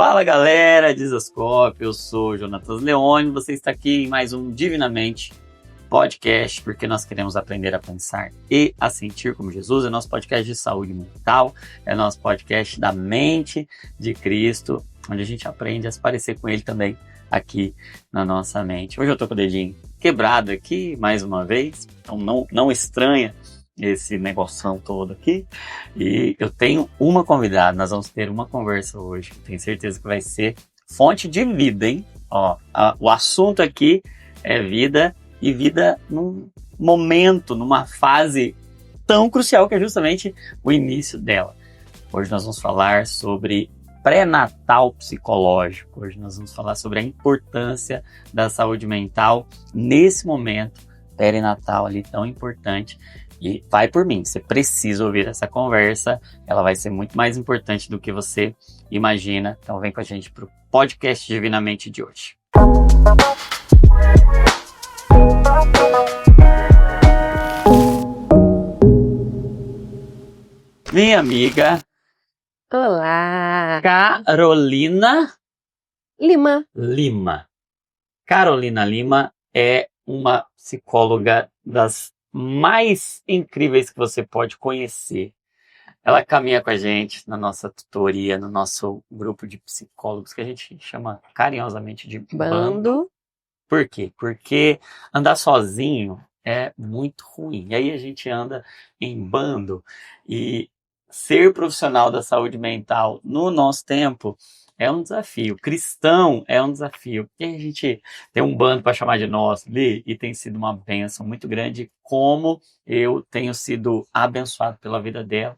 Fala galera, Dizascope, eu sou o Jonatas Leone, você está aqui em mais um Divinamente Podcast, porque nós queremos aprender a pensar e a sentir como Jesus. É nosso podcast de saúde mental, é nosso podcast da mente de Cristo, onde a gente aprende a se parecer com Ele também aqui na nossa mente. Hoje eu tô com o dedinho quebrado aqui, mais uma vez, então não estranha esse negoção todo aqui. E eu tenho uma convidada, nós vamos ter uma conversa hoje, tenho certeza que vai ser fonte de vida, hein? O assunto aqui é vida, e vida num momento, numa fase tão crucial que é justamente o início dela. Hoje nós vamos falar sobre pré-natal psicológico, hoje nós vamos falar sobre a importância da saúde mental nesse momento perinatal ali tão importante. E vai por mim, você precisa ouvir essa conversa, ela vai ser muito mais importante do que você imagina. Então vem com a gente para o podcast Divinamente de hoje. Minha amiga... Olá! Carolina... Lima. Carolina Lima é uma psicóloga das mais incríveis que você pode conhecer. Ela caminha com a gente na nossa tutoria, no nosso grupo de psicólogos, que a gente chama carinhosamente de bando. Por quê? Porque andar sozinho é muito ruim. E aí a gente anda em bando, e ser profissional da saúde mental no nosso tempo é um desafio. Cristão é um desafio. E a gente tem um bando para chamar de nosso ali, e tem sido uma bênção muito grande, como eu tenho sido abençoado pela vida dela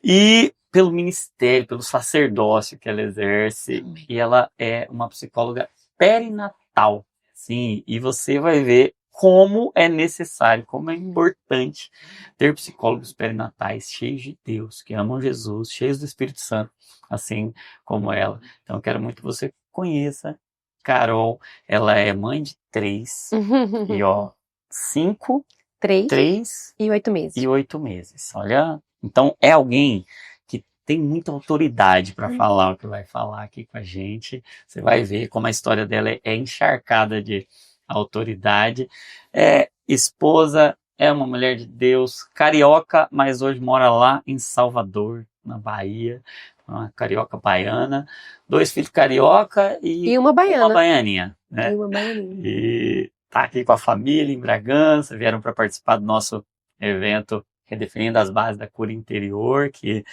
e pelo ministério, pelo sacerdócio que ela exerce. E ela é uma psicóloga perinatal. Sim, e você vai ver como é necessário, como é importante ter psicólogos perinatais cheios de Deus, que amam Jesus, cheios do Espírito Santo, assim como ela. Então eu quero muito que você conheça Carol. Ela é mãe de 3 e 5, 3 e 8 meses. E 8 meses. Olha, então é alguém que tem muita autoridade para falar o que vai falar aqui com a gente. Você vai ver como a história dela é encharcada de autoridade. É esposa, é uma mulher de Deus, carioca, mas hoje mora lá em Salvador, na Bahia. Uma carioca baiana, 2 filhos carioca e uma baiana. Uma baianinha, né? E uma baianinha. E tá aqui com a família em Bragança, vieram para participar do nosso evento Redefinindo as Bases da Cura Interior, que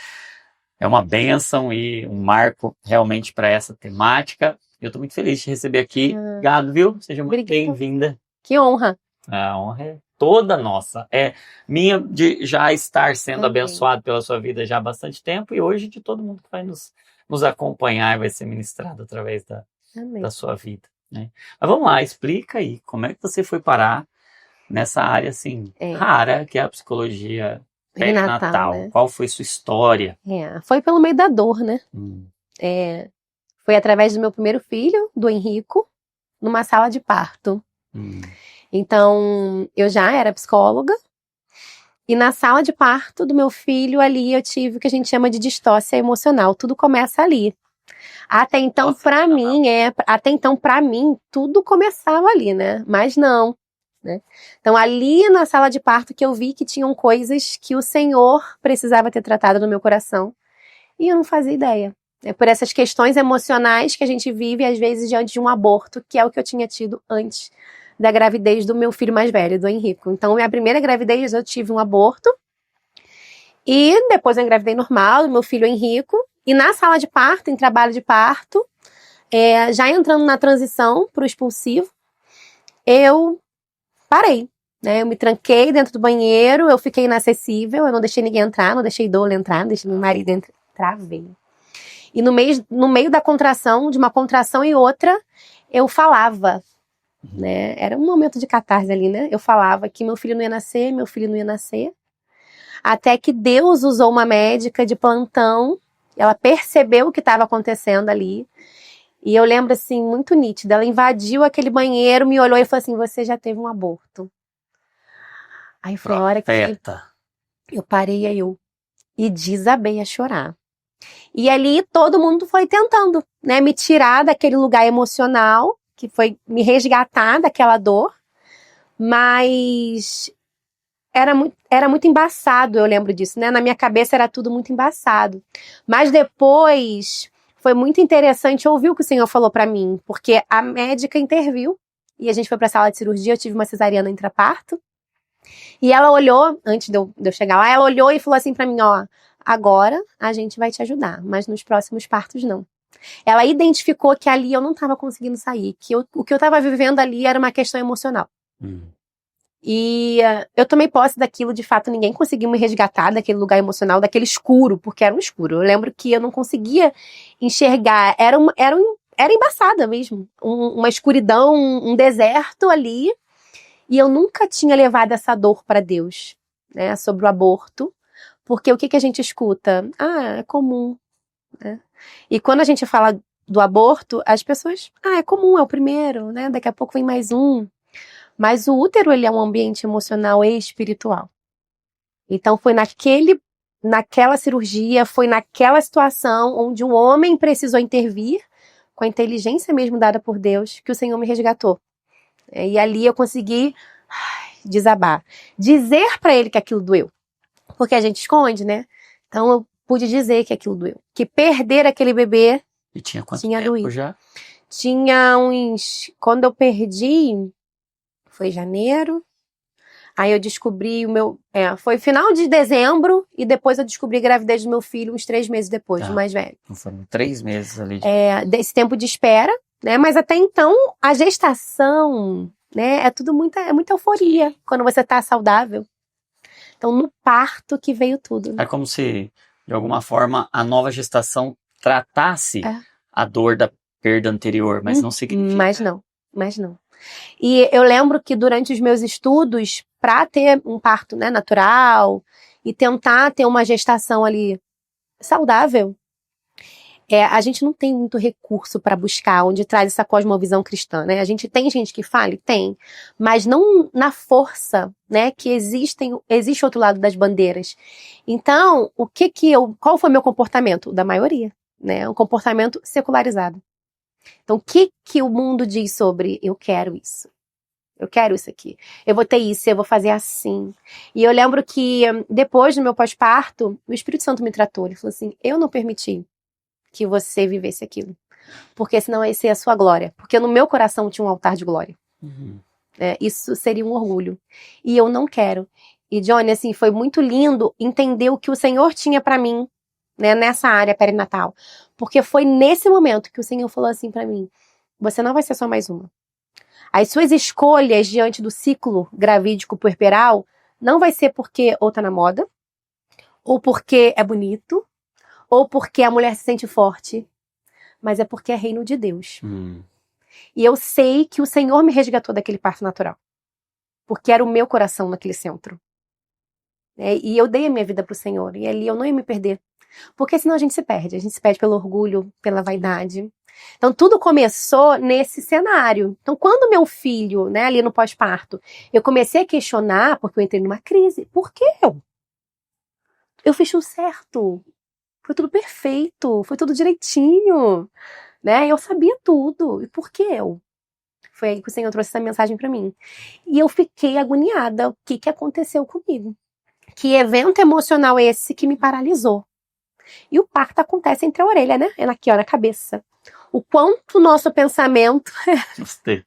é uma bênção e um marco realmente para essa temática. Eu estou muito feliz de te receber aqui. Obrigado, viu? Seja muito bem-vinda. Que honra. A honra é toda nossa. É minha de já estar sendo abençoado pela sua vida já há bastante tempo, e hoje de todo mundo que vai nos acompanhar e vai ser ministrado através da sua vida, né? Mas vamos lá, explica aí, como é que você foi parar nessa área assim rara, que é a psicologia perinatal, né? Qual foi sua história? Foi pelo meio da dor, né? Foi através do meu primeiro filho, do Henrico, numa sala de parto. Então, eu já era psicóloga, e na sala de parto do meu filho ali eu tive o que a gente chama de distócia emocional. Tudo começa ali. Até então, para mim, tudo começava ali, né? Mas não, né? Então, ali na sala de parto que eu vi que tinham coisas que o Senhor precisava ter tratado no meu coração, e eu não fazia ideia. É por essas questões emocionais que a gente vive, às vezes, diante de um aborto, que é o que eu tinha tido antes da gravidez do meu filho mais velho, do Henrico. Então, minha primeira gravidez, eu tive um aborto, e depois eu engravidei normal, do meu filho Henrico, e na sala de parto, em trabalho de parto, já entrando na transição para o expulsivo, eu parei, né? Eu me tranquei dentro do banheiro, eu fiquei inacessível, eu não deixei ninguém entrar, não deixei Dola entrar, não deixei meu marido entrar, veio. E no meio da contração, de uma contração e outra, eu falava, né? Era um momento de catarse ali, né? Eu falava que meu filho não ia nascer, até que Deus usou uma médica de plantão, ela percebeu o que estava acontecendo ali, e eu lembro assim, muito nítido, ela invadiu aquele banheiro, me olhou e falou assim: você já teve um aborto. Aí foi a hora que eu parei e desabei a chorar. E ali todo mundo foi tentando, né, me tirar daquele lugar emocional, que foi me resgatar daquela dor, mas era muito embaçado, eu lembro disso, né? Na minha cabeça era tudo muito embaçado. Mas depois foi muito interessante ouvir o que o Senhor falou pra mim, porque a médica interviu e a gente foi pra sala de cirurgia, eu tive uma cesariana intraparto. E ela olhou, antes de eu chegar lá, ela olhou e falou assim pra mim, ó, agora a gente vai te ajudar, mas nos próximos partos não. Ela identificou que ali eu não estava conseguindo sair, que o que eu estava vivendo ali era uma questão emocional. E eu tomei posse daquilo, de fato, ninguém conseguiu me resgatar daquele lugar emocional, daquele escuro, porque era um escuro. Eu lembro que eu não conseguia enxergar, era embaçada mesmo, uma escuridão, um deserto ali, e eu nunca tinha levado essa dor para Deus, né, sobre o aborto, porque o que a gente escuta? Ah, é comum, né? E quando a gente fala do aborto, as pessoas, é comum, é o primeiro, né, daqui a pouco vem mais um. Mas o útero, ele é um ambiente emocional e espiritual. Então foi naquela cirurgia, foi naquela situação onde um homem precisou intervir, com a inteligência mesmo dada por Deus, que o Senhor me resgatou. E ali eu consegui desabar. Dizer pra ele que aquilo doeu. Porque a gente esconde, né? Então eu pude dizer que aquilo doeu. Que perder aquele bebê e tinha quanto tempo doído. Já? Tinha uns... Quando eu perdi... Foi janeiro. Aí eu descobri o meu... foi final de dezembro e depois eu descobri a gravidez do meu filho uns 3 meses depois, do mais velho. Então foram 3 meses ali. Desse tempo de espera, né? Mas até então, a gestação, né? É tudo muita euforia quando você tá saudável. Então, no parto que veio tudo. Né? É como se, de alguma forma, a nova gestação tratasse a dor da perda anterior, mas não significa... Mas não. E eu lembro que durante os meus estudos, para ter um parto, né, natural e tentar ter uma gestação ali saudável, a gente não tem muito recurso para buscar onde traz essa cosmovisão cristã, né? A gente tem gente que fale? Tem. Mas não na força, né, que existe outro lado das bandeiras. Então, qual foi meu comportamento? Da maioria, né? Um comportamento secularizado. Então, o que o mundo diz sobre eu quero isso? Eu quero isso aqui. Eu vou ter isso, eu vou fazer assim. E eu lembro que depois do meu pós-parto, o Espírito Santo me tratou. Ele falou assim, eu não permiti que você vivesse aquilo. Porque senão essa é a sua glória. Porque no meu coração tinha um altar de glória. Isso seria um orgulho. E eu não quero. E Johnny, assim, foi muito lindo entender o que o Senhor tinha pra mim, né, nessa área perinatal. Porque foi nesse momento que o Senhor falou assim pra mim, você não vai ser só mais uma. As suas escolhas diante do ciclo gravídico puerperal não vai ser porque ou tá na moda, ou porque é bonito, ou porque a mulher se sente forte, mas é porque é reino de Deus. E eu sei que o Senhor me resgatou daquele parto natural, porque era o meu coração naquele centro. E eu dei a minha vida pro Senhor, e ali eu não ia me perder. Porque senão a gente se perde pelo orgulho, pela vaidade. Então tudo começou nesse cenário. Então quando meu filho, né, ali no pós-parto, eu comecei a questionar, porque eu entrei numa crise. Por que eu? Eu fiz tudo certo. Foi tudo perfeito, foi tudo direitinho, né? Eu sabia tudo. E por que eu? Foi aí que o Senhor trouxe essa mensagem pra mim. E eu fiquei agoniada. O que aconteceu comigo? Que evento emocional é esse que me paralisou? E o parto acontece entre a orelha, né? É aqui, ó, na cabeça. O quanto o nosso pensamento... Gostei.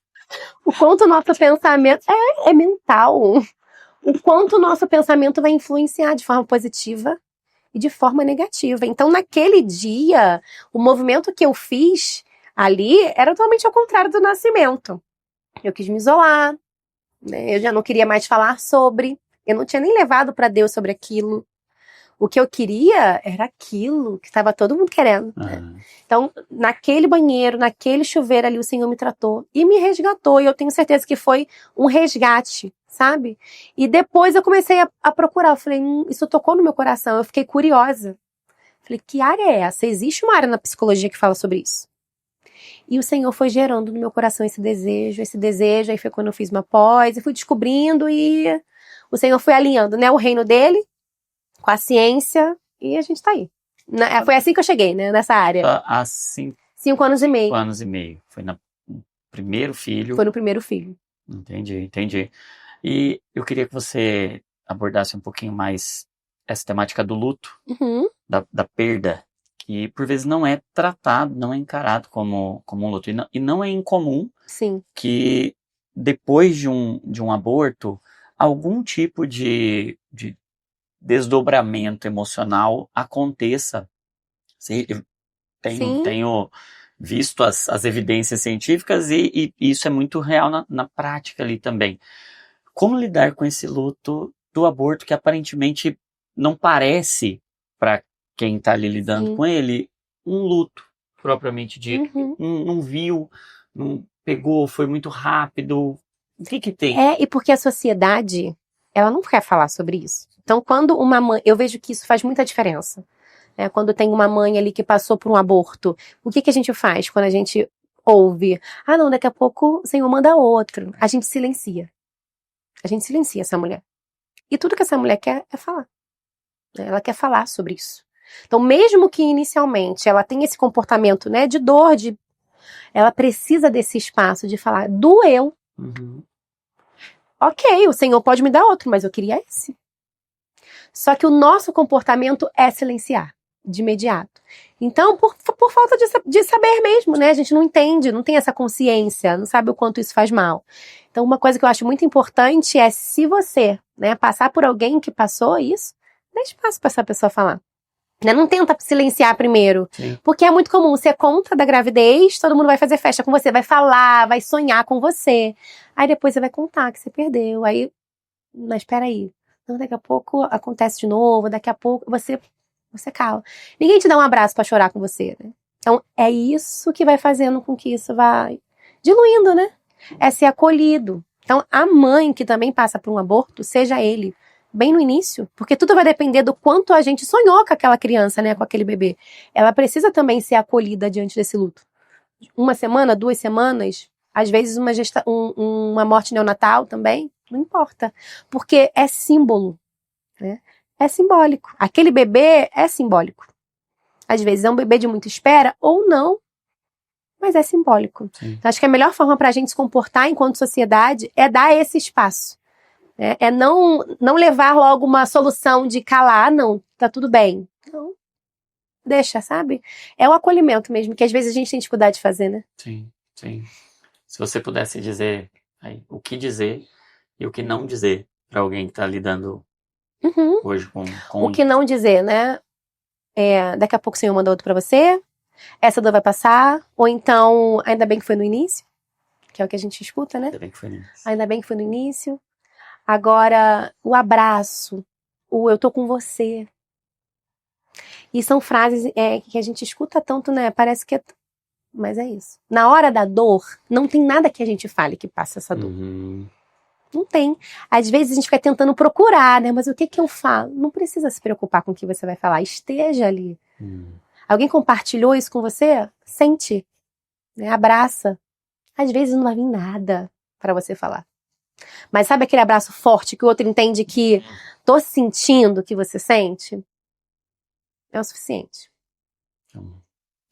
O quanto o nosso pensamento... É mental. O quanto o nosso pensamento vai influenciar de forma positiva e de forma negativa. Então, naquele dia, o movimento que eu fiz ali era totalmente ao contrário do nascimento. Eu quis me isolar, né? Eu já não queria mais falar sobre. Eu não tinha nem levado para Deus sobre aquilo. O que eu queria era aquilo que estava todo mundo querendo. Né? Então, naquele banheiro, naquele chuveiro ali, o Senhor me tratou e me resgatou. E eu tenho certeza que foi um resgate, sabe? E depois eu comecei a procurar. Eu falei, isso tocou no meu coração. Eu fiquei curiosa. Falei, que área é essa? Existe uma área na psicologia que fala sobre isso? E o Senhor foi gerando no meu coração esse desejo. Aí foi quando eu fiz uma pós e fui descobrindo e o Senhor foi alinhando, né, o reino dele com a ciência, e a gente tá aí. Foi assim que eu cheguei, né, nessa área. Há 5 anos e meio. 5 anos e meio. Foi no primeiro filho. Foi no primeiro filho. Entendi. E eu queria que você abordasse um pouquinho mais essa temática do luto, da perda, que por vezes não é tratado, não é encarado como um luto. E não é incomum que depois de um aborto, algum tipo de desdobramento emocional aconteça. Tenho visto as evidências científicas e isso é muito real na prática ali também. Como lidar com esse luto do aborto que aparentemente não parece, para quem está ali lidando com ele, um luto propriamente dito. Não viu, não pegou, foi muito rápido. O que tem? E porque a sociedade, ela não quer falar sobre isso. Então, quando uma mãe... Eu vejo que isso faz muita diferença. Quando tem uma mãe ali que passou por um aborto, o que a gente faz quando a gente ouve? Ah, não, daqui a pouco o Senhor manda outro. A gente silencia. A gente silencia essa mulher. E tudo que essa mulher quer é falar. Ela quer falar sobre isso. Então, mesmo que inicialmente ela tenha esse comportamento, né, de dor, ela precisa desse espaço de falar, doeu. Ok, o Senhor pode me dar outro, mas eu queria esse. Só que o nosso comportamento é silenciar, de imediato. Então, por falta de saber mesmo, né? A gente não entende, não tem essa consciência, não sabe o quanto isso faz mal. Então, uma coisa que eu acho muito importante é, se você, né, passar por alguém que passou isso, dê espaço para essa pessoa falar. Não tenta silenciar primeiro. Porque é muito comum, você conta da gravidez, todo mundo vai fazer festa com você, vai falar, vai sonhar com você. Aí depois você vai contar que você perdeu. Aí, mas espera aí. Então, daqui a pouco acontece de novo, daqui a pouco você cala. Ninguém te dá um abraço pra chorar com você, né? Então, é isso que vai fazendo com que isso vá diluindo, né? É ser acolhido. Então, a mãe que também passa por um aborto, seja ele bem no início, porque tudo vai depender do quanto a gente sonhou com aquela criança, né? Com aquele bebê. Ela precisa também ser acolhida diante desse luto. 1 semana, 2 semanas, às vezes uma morte neonatal também, não importa. Porque é símbolo, né? É simbólico. Aquele bebê é simbólico. Às vezes é um bebê de muita espera ou não, mas é simbólico. Então, acho que a melhor forma para a gente se comportar enquanto sociedade é dar esse espaço. É não levar logo uma solução de calar, não, tá tudo bem. Não, deixa, sabe? É o acolhimento mesmo, que às vezes a gente tem dificuldade de fazer, né? Sim. Se você pudesse dizer aí, o que dizer e o que não dizer para alguém que está lidando hoje com o que não dizer, né? Daqui a pouco o Senhor manda outro para você, essa dor vai passar, ou então, ainda bem que foi no início, que é o que a gente escuta, né? Ainda bem que foi no início. Ainda bem que foi no início. Agora, o abraço, o eu tô com você. E são frases que a gente escuta tanto, né? Parece que mas é isso. Na hora da dor, não tem nada que a gente fale que passa essa dor. Não tem. Às vezes a gente fica tentando procurar, né? Mas o que eu falo? Não precisa se preocupar com o que você vai falar. Esteja ali. Alguém compartilhou isso com você? Sente. Né? Abraça. Às vezes não vai vir nada para você falar. Mas sabe aquele abraço forte que o outro entende que tô sentindo o que você sente? É o suficiente.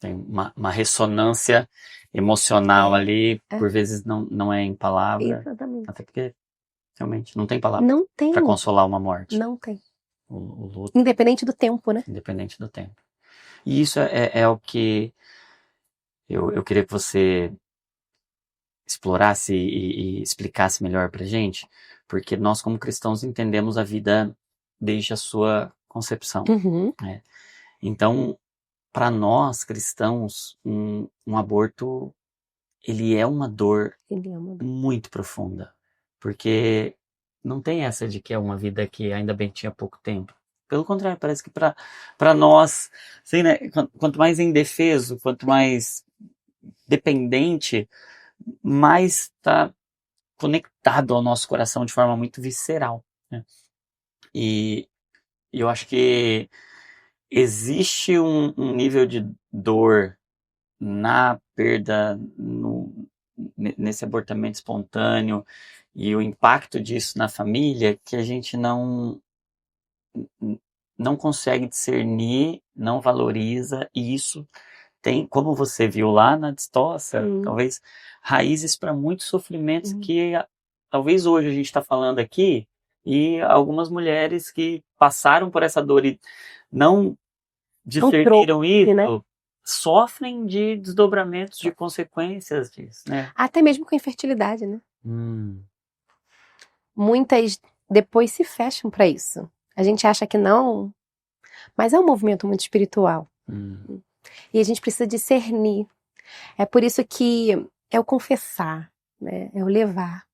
Tem uma ressonância emocional ali, por vezes não é em palavra. Exatamente. Até porque realmente não tem palavra. Não tem. Para consolar uma morte. Não tem. O luto. Independente do tempo, né? Independente do tempo. E isso é o que eu queria que você explorasse e explicasse melhor pra gente, porque nós como cristãos entendemos a vida desde a sua concepção. Né? Então, para nós cristãos, um aborto, ele é uma dor muito profunda, porque não tem essa de que é uma vida que ainda bem tinha pouco tempo. Pelo contrário, parece que para nós, assim, né, quanto mais indefeso, quanto mais dependente, mais está conectado ao nosso coração de forma muito visceral. Né? E eu acho que existe um nível de dor na perda, nesse abortamento espontâneo e o impacto disso na família que a gente não não consegue discernir, não valoriza, e isso tem, como você viu lá na distócia, talvez raízes para muitos sofrimentos que talvez hoje a gente está falando aqui, e algumas mulheres que passaram por essa dor e não discerniram isso, né? Sofrem de desdobramentos, de consequências disso, né? Até mesmo com a infertilidade, né? Muitas depois se fecham para isso. A gente acha que não, mas é um movimento muito espiritual. E a gente precisa discernir. É por isso que é o confessar, né? É o levar.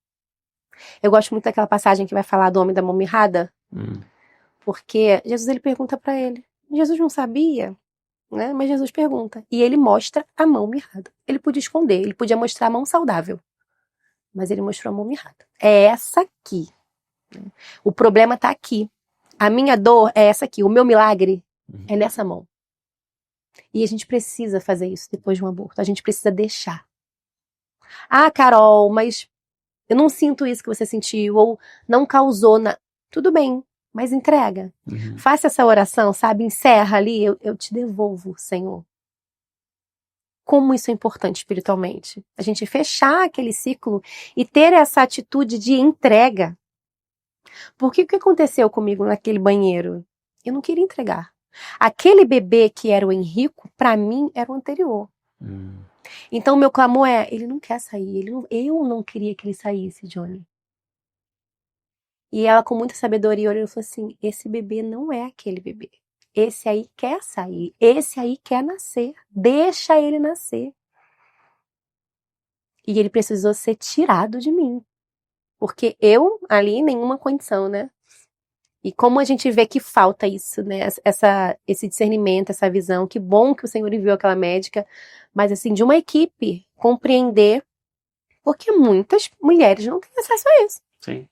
Eu gosto muito daquela passagem que vai falar do homem da mão mirrada, porque Jesus ele pergunta para ele. Jesus não sabia, né? Mas Jesus pergunta. E ele mostra a mão mirrada. Ele podia esconder, ele podia mostrar a mão saudável. Mas ele mostrou a mão mirrada. É essa aqui. O problema está aqui. A minha dor é essa aqui. O meu milagre é nessa mão. E a gente precisa fazer isso depois de um aborto. A gente precisa deixar. Ah, Carol, mas eu não sinto isso que você sentiu. Ou não causou na... Tudo bem, mas entrega. Faça essa oração, sabe? Encerra ali. Eu te devolvo, Senhor. Como isso é importante espiritualmente. A gente fechar aquele ciclo e ter essa atitude de entrega. Porque o que aconteceu comigo naquele banheiro? Eu não queria entregar. Aquele bebê que era o Henrico, para mim, era o anterior. Então, o meu clamor é, ele não quer sair. Eu não queria que ele saísse, Johnny. E ela, com muita sabedoria, olhou e falou assim, esse bebê não é aquele bebê. Esse aí quer sair. Esse aí quer nascer. Deixa ele nascer. E ele precisou ser tirado de mim. Porque eu, ali, nenhuma condição, né? E como a gente vê que falta isso, né? Esse discernimento, essa visão. Que bom que o Senhor enviou aquela médica. Mas, assim, de uma equipe compreender. Porque muitas mulheres não têm acesso a isso. Sim.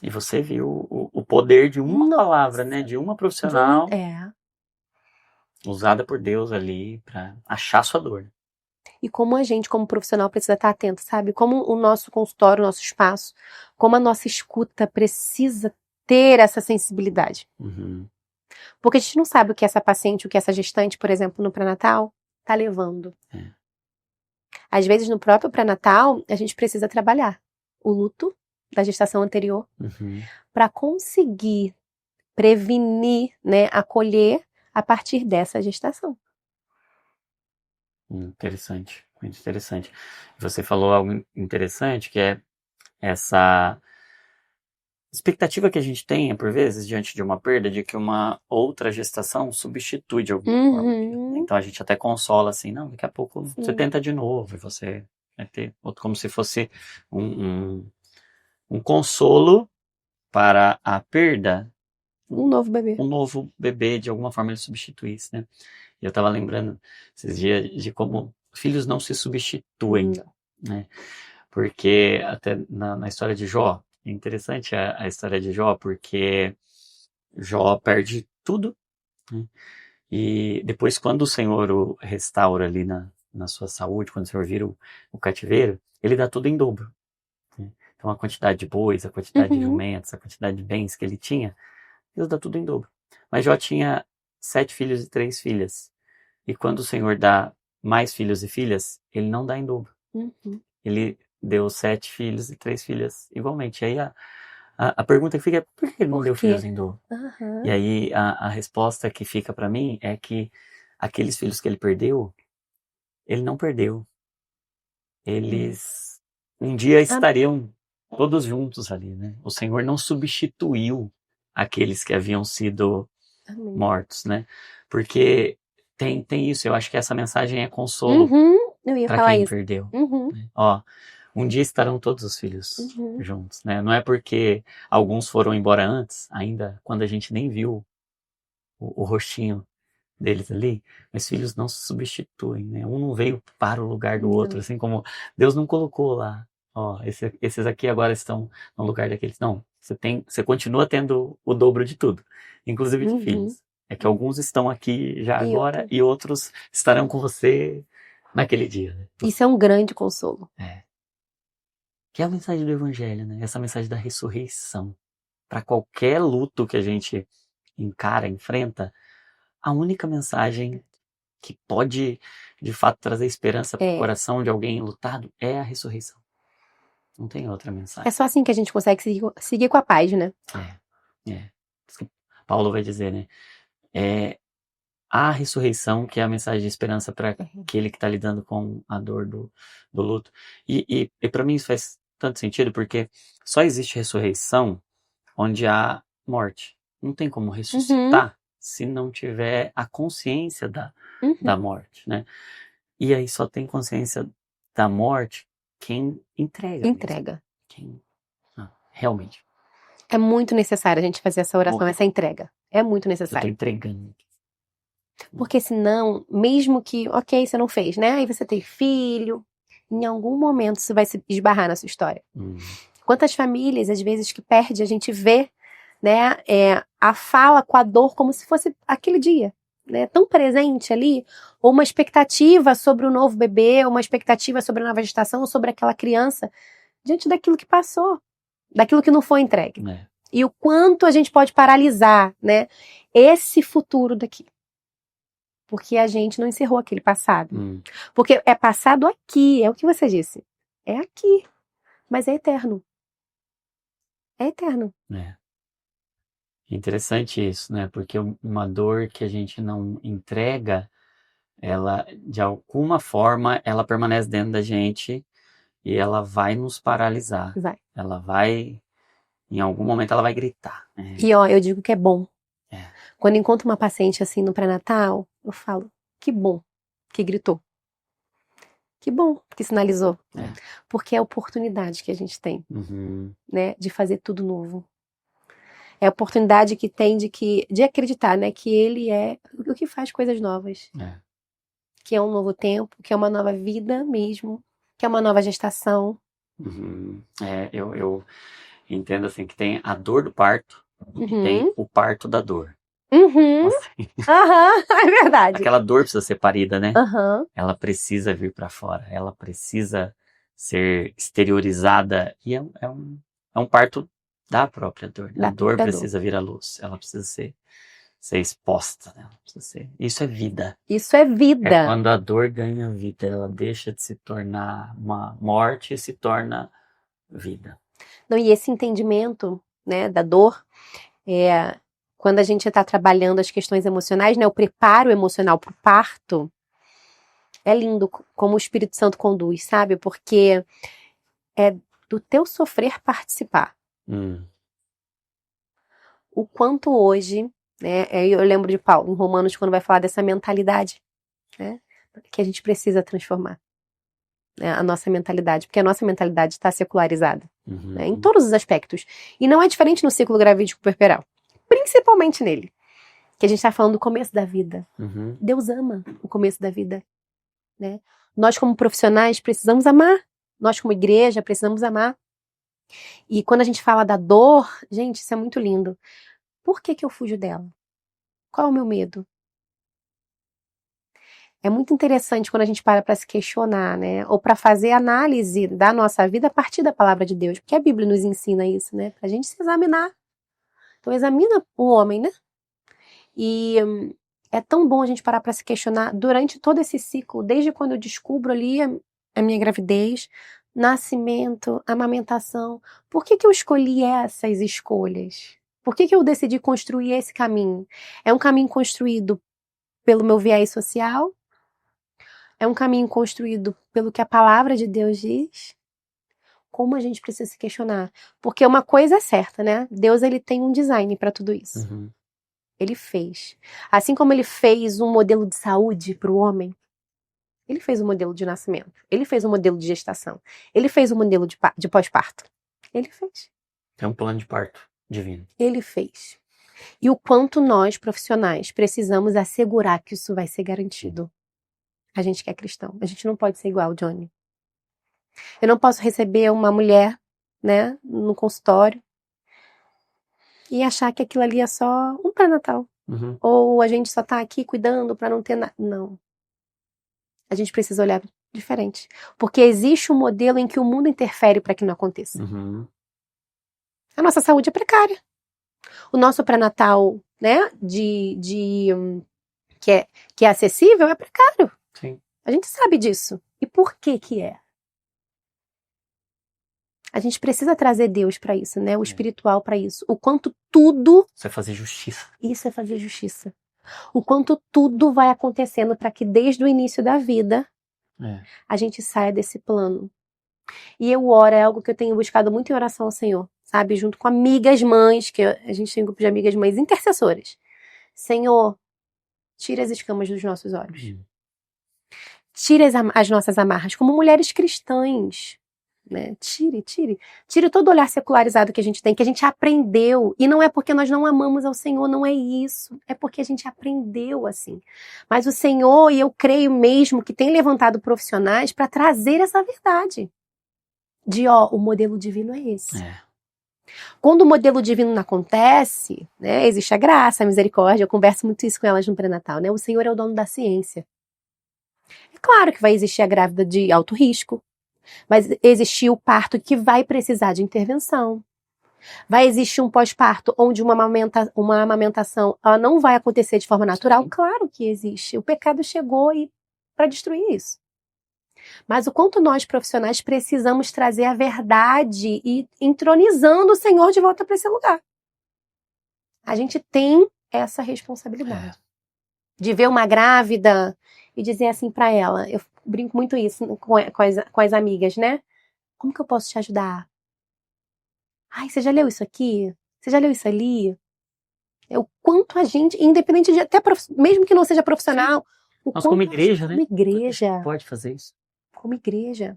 E você viu o poder de uma palavra, né? De uma profissional usada por Deus ali para achar sua dor. E como a gente, como profissional, precisa estar atento, sabe? Como o nosso consultório, o nosso espaço, como a nossa escuta precisa ter essa sensibilidade. Porque a gente não sabe o que essa paciente, o que essa gestante, por exemplo, no pré-natal, tá levando. Às vezes, no próprio pré-natal, a gente precisa trabalhar o luto da gestação anterior para conseguir prevenir, né, acolher a partir dessa gestação. Interessante, muito interessante. Você falou algo interessante, que é essa expectativa que a gente tem, por vezes, diante de uma perda, de que uma outra gestação substitui de alguma forma. Então a gente até consola assim, não, daqui a pouco você tenta de novo, e você vai ter outro, como se fosse um consolo para a perda. Um novo bebê. Um novo bebê, de alguma forma ele substituísse, né? E eu estava lembrando esses dias de como filhos não se substituem, né? Porque até na história de Jó, é interessante a história de Jó, porque Jó perde tudo, né? E depois, quando o Senhor o restaura ali na sua saúde, quando o Senhor vira o cativeiro, ele dá tudo em dobro, né? Então a quantidade de bois, a quantidade de jumentos, a quantidade de bens que ele tinha, Deus dá tudo em dobro. Mas Jó tinha 7 filhos e 3 filhas. E quando o Senhor dá mais filhos e filhas, ele não dá em dobro. Ele deu 7 filhos e 3 filhas igualmente. E aí a pergunta que fica é, por que ele não deu filhos em dobro? E aí a resposta que fica para mim é que aqueles filhos que ele perdeu, ele não perdeu. Eles um dia estariam todos juntos ali, né? O Senhor não substituiu aqueles que haviam sido mortos, né? Porque tem isso, eu acho que essa mensagem é consolo para quem perdeu. Né? Ó, um dia estarão todos os filhos juntos, né? Não é porque alguns foram embora antes, ainda quando a gente nem viu o rostinho deles ali, mas filhos não se substituem, né? Um não veio para o lugar do outro, assim como Deus não colocou lá, ó, esses aqui agora estão no lugar daqueles. Não, você continua tendo o dobro de tudo, inclusive de filhos. É que alguns estão aqui já agora e outros estarão com você naquele dia. Né? Isso é um grande consolo. Que é a mensagem do Evangelho, né? Essa mensagem da ressurreição. Para qualquer luto que a gente encara, enfrenta, a única mensagem que pode, de fato, trazer esperança para o coração de alguém enlutado é a ressurreição. Não tem outra mensagem. É só assim que a gente consegue seguir com a paz, né? Isso que Paulo vai dizer, né? É a ressurreição que é a mensagem de esperança para aquele que está lidando com a dor do luto. E para mim isso faz tanto sentido, porque só existe ressurreição onde há morte. Não tem como ressuscitar se não tiver a consciência da morte, né? E aí só tem consciência da morte quem entrega. Quem realmente. É muito necessário a gente fazer essa oração, essa entrega. É muito necessário. Eu tô entregando. Porque senão, mesmo que, ok, você não fez, né? Aí você tem filho, em algum momento isso vai se esbarrar na sua história. Quantas famílias, às vezes, que perde, a gente vê, né, a fala com a dor como se fosse aquele dia, né? Tão presente ali, ou uma expectativa sobre o novo bebê, ou uma expectativa sobre a nova gestação, ou sobre aquela criança, diante daquilo que passou, daquilo que não foi entregue. E o quanto a gente pode paralisar, né, esse futuro daqui. Porque a gente não encerrou aquele passado. Porque é passado aqui, é o que você disse. É aqui. Mas é eterno. É eterno. Interessante isso, né? Porque uma dor que a gente não entrega, ela, de alguma forma, ela permanece dentro da gente e ela vai nos paralisar. Ela vai, em algum momento, ela vai gritar. E ó, eu digo que é bom. Quando encontro uma paciente assim no pré-natal, eu falo, que bom que gritou. Que bom que sinalizou. Porque é a oportunidade que a gente tem, né, de fazer tudo novo. É a oportunidade que tem de acreditar, né, que ele é o que faz coisas novas. Que é um novo tempo, que é uma nova vida mesmo, que é uma nova gestação. Eu entendo assim que tem a dor do parto e tem o parto da dor. É verdade. Aquela dor precisa ser parida, né? Ela precisa vir para fora, ela precisa ser exteriorizada e é um parto da própria dor. A dor precisa vir à luz, ela precisa ser exposta, né? Isso é vida. Isso é vida. É quando a dor ganha vida, ela deixa de se tornar uma morte e se torna vida. Não, e esse entendimento, né, da dor, quando a gente está trabalhando as questões emocionais, né, o preparo emocional para o parto, é lindo como o Espírito Santo conduz, sabe? Porque é do teu sofrer participar. O quanto hoje, né, eu lembro de Paulo, em Romanos, quando vai falar dessa mentalidade, né, que a gente precisa transformar, né, a nossa mentalidade, porque a nossa mentalidade está secularizada, né, em todos os aspectos. E não é diferente no ciclo gravídico puerperal, principalmente nele, que a gente está falando do começo da vida. Deus ama o começo da vida, né? Nós como profissionais precisamos amar, nós como igreja precisamos amar. E quando a gente fala da dor, gente, isso é muito lindo. Por que eu fujo dela? Qual é o meu medo? É muito interessante quando a gente para se questionar, né? Ou para fazer análise da nossa vida a partir da palavra de Deus. Porque a Bíblia nos ensina isso, né? Pra gente se examinar. Então examina o homem, né? E é tão bom a gente parar para se questionar durante todo esse ciclo, desde quando eu descubro ali a minha gravidez, nascimento, amamentação. Por que eu escolhi essas escolhas? Por que eu decidi construir esse caminho? É um caminho construído pelo meu viés social? É um caminho construído pelo que a palavra de Deus diz? Como a gente precisa se questionar? Porque uma coisa é certa, né? Deus, ele tem um design para tudo isso. Ele fez. Assim como ele fez um modelo de saúde para o homem, ele fez um modelo de nascimento. Ele fez um modelo de gestação. Ele fez um modelo de pós-parto. Ele fez. É um plano de parto divino. Ele fez. E o quanto nós, profissionais, precisamos assegurar que isso vai ser garantido. A gente que é cristão. A gente não pode ser igual, Johnny. Eu não posso receber uma mulher, né, no consultório e achar que aquilo ali é só um pré-natal. Ou a gente só tá aqui cuidando pra não ter nada. Não. A gente precisa olhar diferente. Porque existe um modelo em que o mundo interfere para que não aconteça. A nossa saúde é precária. O nosso pré-natal né, que é acessível, é precário. Sim. A gente sabe disso. E por que que é? A gente precisa trazer Deus para isso, né? O espiritual para isso. O quanto tudo... Isso é fazer justiça. Isso é fazer justiça. O quanto tudo vai acontecendo para que desde o início da vida a gente saia desse plano. E eu oro, é algo que eu tenho buscado muito em oração ao Senhor, sabe? Junto com amigas mães, que a gente tem um grupo de amigas mães intercessoras. Senhor, tira as escamas dos nossos olhos. Tire as nossas amarras, como mulheres cristãs. Né? Tire todo o olhar secularizado que a gente tem, que a gente aprendeu. E não é porque nós não amamos ao Senhor, não é isso. É porque a gente aprendeu assim. Mas o Senhor, e eu creio mesmo, que tem levantado profissionais para trazer essa verdade. De, o modelo divino é esse. Quando o modelo divino não acontece, né, existe a graça, a misericórdia. Eu converso muito isso com elas no pré-natal, né? O Senhor é o dono da ciência. É claro que vai existir a grávida de alto risco. Vai existir o parto que vai precisar de intervenção. Vai existir um pós-parto onde uma amamentação ela não vai acontecer de forma natural. Claro que existe. O pecado chegou para destruir isso. Mas o quanto nós profissionais precisamos trazer a verdade e entronizando o Senhor de volta para esse lugar. A gente tem essa responsabilidade. De ver uma grávida e dizer assim para ela, eu brinco muito isso com as amigas, né? Como que eu posso te ajudar? Ai, você já leu isso aqui? Você já leu isso ali? É o quanto a gente, independente de até mesmo que não seja profissional, nós como igreja, né? Como igreja. Pode fazer isso. Como igreja.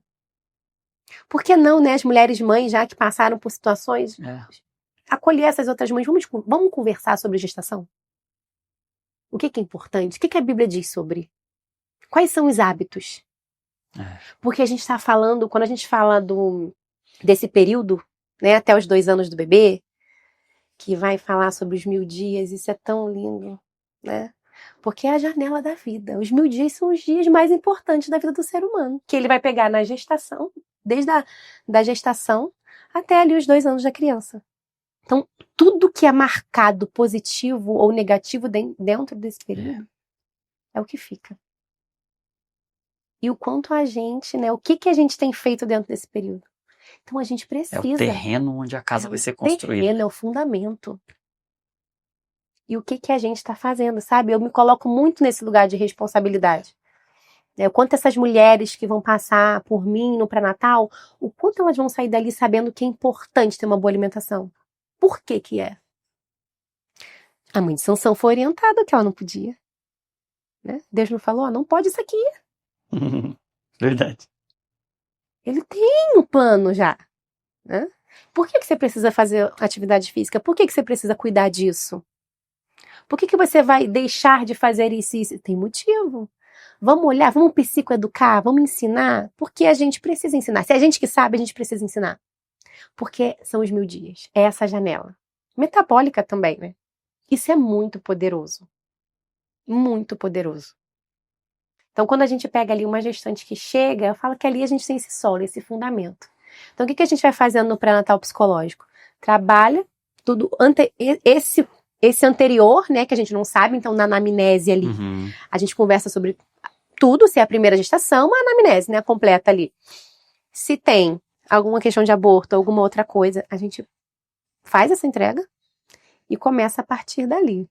Por que não, né? As mulheres mães já que passaram por situações, acolher essas outras mães. Vamos conversar sobre gestação? O que é importante? O que a Bíblia diz sobre? Quais são os hábitos? Porque a gente está falando, quando a gente fala desse período, né, até os 2 anos do bebê, que vai falar sobre os 1000 dias, isso é tão lindo, né? Porque é a janela da vida. Os 1000 dias são os dias mais importantes da vida do ser humano, que ele vai pegar na gestação, desde da gestação até ali os 2 anos da criança. Então, tudo que é marcado positivo ou negativo dentro desse período é o que fica. E o quanto a gente, né? O que a gente tem feito dentro desse período? Então a gente precisa. É o terreno onde a casa vai ser construída. O terreno é o fundamento. E o que a gente está fazendo, sabe? Eu me coloco muito nesse lugar de responsabilidade. O quanto essas mulheres que vão passar por mim no pré-natal, o quanto elas vão sair dali sabendo que é importante ter uma boa alimentação. Por que é? A mãe de Sansão foi orientada que ela não podia. Né? Deus não falou, não pode isso aqui. Verdade. Ele tem um plano já. Né? Por que você precisa fazer atividade física? Por que você precisa cuidar disso? Por que você vai deixar de fazer isso? Tem motivo. Vamos olhar, vamos psicoeducar, vamos ensinar. Porque a gente precisa ensinar. Se é a gente que sabe, a gente precisa ensinar. Porque são os 1000 dias. É essa janela. Metabólica também, né? Isso é muito poderoso. Muito poderoso. Então, quando a gente pega ali uma gestante que chega, eu falo que ali a gente tem esse solo, esse fundamento. Então, o que a gente vai fazendo no pré-natal psicológico? Trabalha tudo esse anterior, né, que a gente não sabe, então na anamnese ali, a gente conversa sobre tudo, se é a primeira gestação, a anamnese, né, completa ali. Se tem alguma questão de aborto, alguma outra coisa, a gente faz essa entrega e começa a partir dali.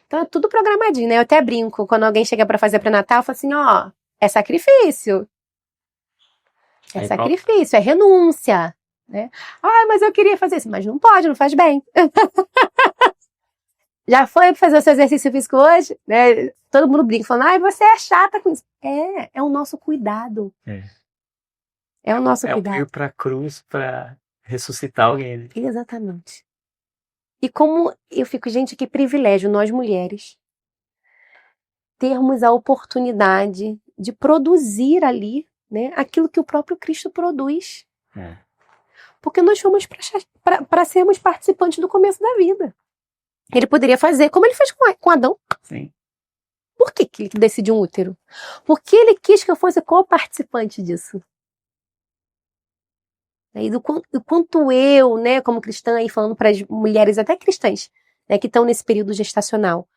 Então é tudo programadinho, né? Eu até brinco, quando alguém chega para fazer pré-natal, eu falo assim, é sacrifício. É sacrifício, é renúncia. Né? Mas eu queria fazer isso. Mas não pode, não faz bem. Já foi fazer o seu exercício físico hoje? Né? Todo mundo brinca, falando, você é chata com isso. É o nosso cuidado. É o nosso cuidado. É o ir pra cruz pra ressuscitar alguém. Né? Exatamente. E como eu fico, gente, que privilégio nós mulheres termos a oportunidade de produzir ali, né, aquilo que o próprio Cristo produz. Porque nós fomos para sermos participantes do começo da vida. Ele poderia fazer como ele fez com Adão. Sim. Por que ele decidiu um útero? Porque ele quis que eu fosse co-participante disso. E do quanto eu, né, como cristã, aí falando para as mulheres até cristãs, né, que estão nesse período gestacional.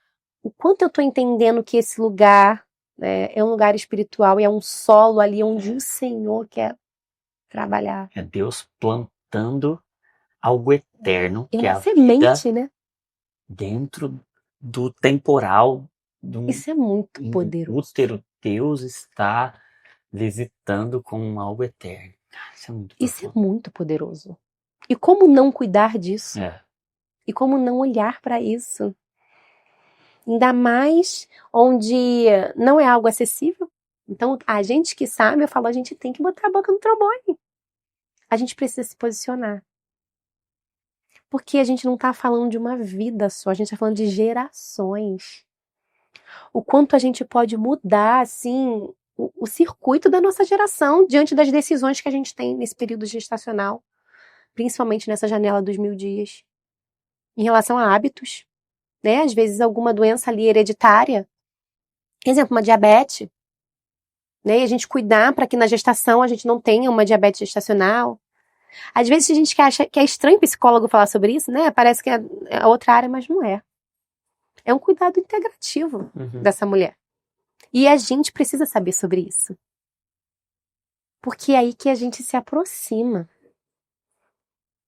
O quanto eu estou entendendo que esse lugar, né, é um lugar espiritual e é um solo ali onde o Senhor quer trabalhar. É Deus plantando algo eterno, É que é uma a semente, vida, né? dentro do temporal, do Isso é muito poderoso. útero. Deus está visitando com algo eterno. Isso é muito Isso é profundo. muito poderoso. E como não cuidar disso? É. E como não olhar para isso? Ainda mais onde não é algo acessível. Então, a gente que sabe, eu falo, a gente tem que botar a boca no trombone. A gente precisa se posicionar. Porque a gente não está falando de uma vida só, a gente está falando de gerações. O quanto a gente pode mudar, assim, o circuito da nossa geração diante das decisões que a gente tem nesse período gestacional, principalmente nessa janela dos 1000 dias. Em relação a hábitos, né? Às vezes alguma doença ali hereditária, exemplo, uma diabetes, né? E a gente cuidar para que na gestação a gente não tenha uma diabetes gestacional. Às vezes a gente que acha que é estranho psicólogo falar sobre isso, né? Parece que é outra área, mas não é. É um cuidado integrativo dessa mulher. E a gente precisa saber sobre isso. Porque é aí que a gente se aproxima.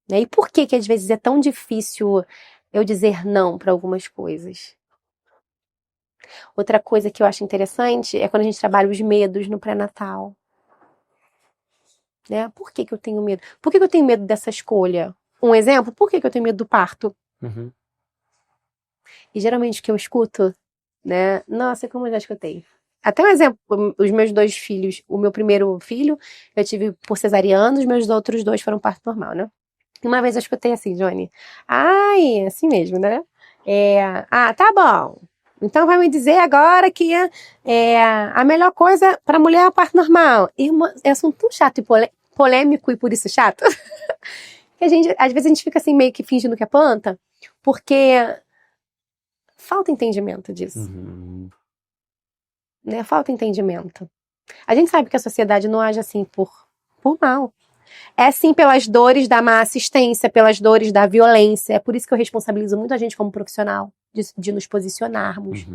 Né? E por que às vezes é tão difícil eu dizer não para algumas coisas? Outra coisa que eu acho interessante é quando a gente trabalha os medos no pré-natal. Né? Por que eu tenho medo? Por que eu tenho medo dessa escolha? Um exemplo, por que eu tenho medo do parto? E geralmente o que eu escuto, né? Nossa, como eu já escutei. Até um exemplo, os meus 2 filhos, o meu primeiro filho, eu tive por cesariana, os meus outros 2 foram parto normal, né? Uma vez eu escutei assim, Johnny, ai, assim mesmo, né? Tá bom. Então vai me dizer agora que a melhor coisa para mulher é o parto normal. E é um assunto tão chato e polêmico e por isso chato. Que às vezes a gente fica assim meio que fingindo que é planta, porque falta entendimento disso. Né? Falta entendimento. A gente sabe que a sociedade não age assim por mal. É sim pelas dores da má assistência, pelas dores da violência. É por isso que eu responsabilizo muito a gente como profissional de nos posicionarmos.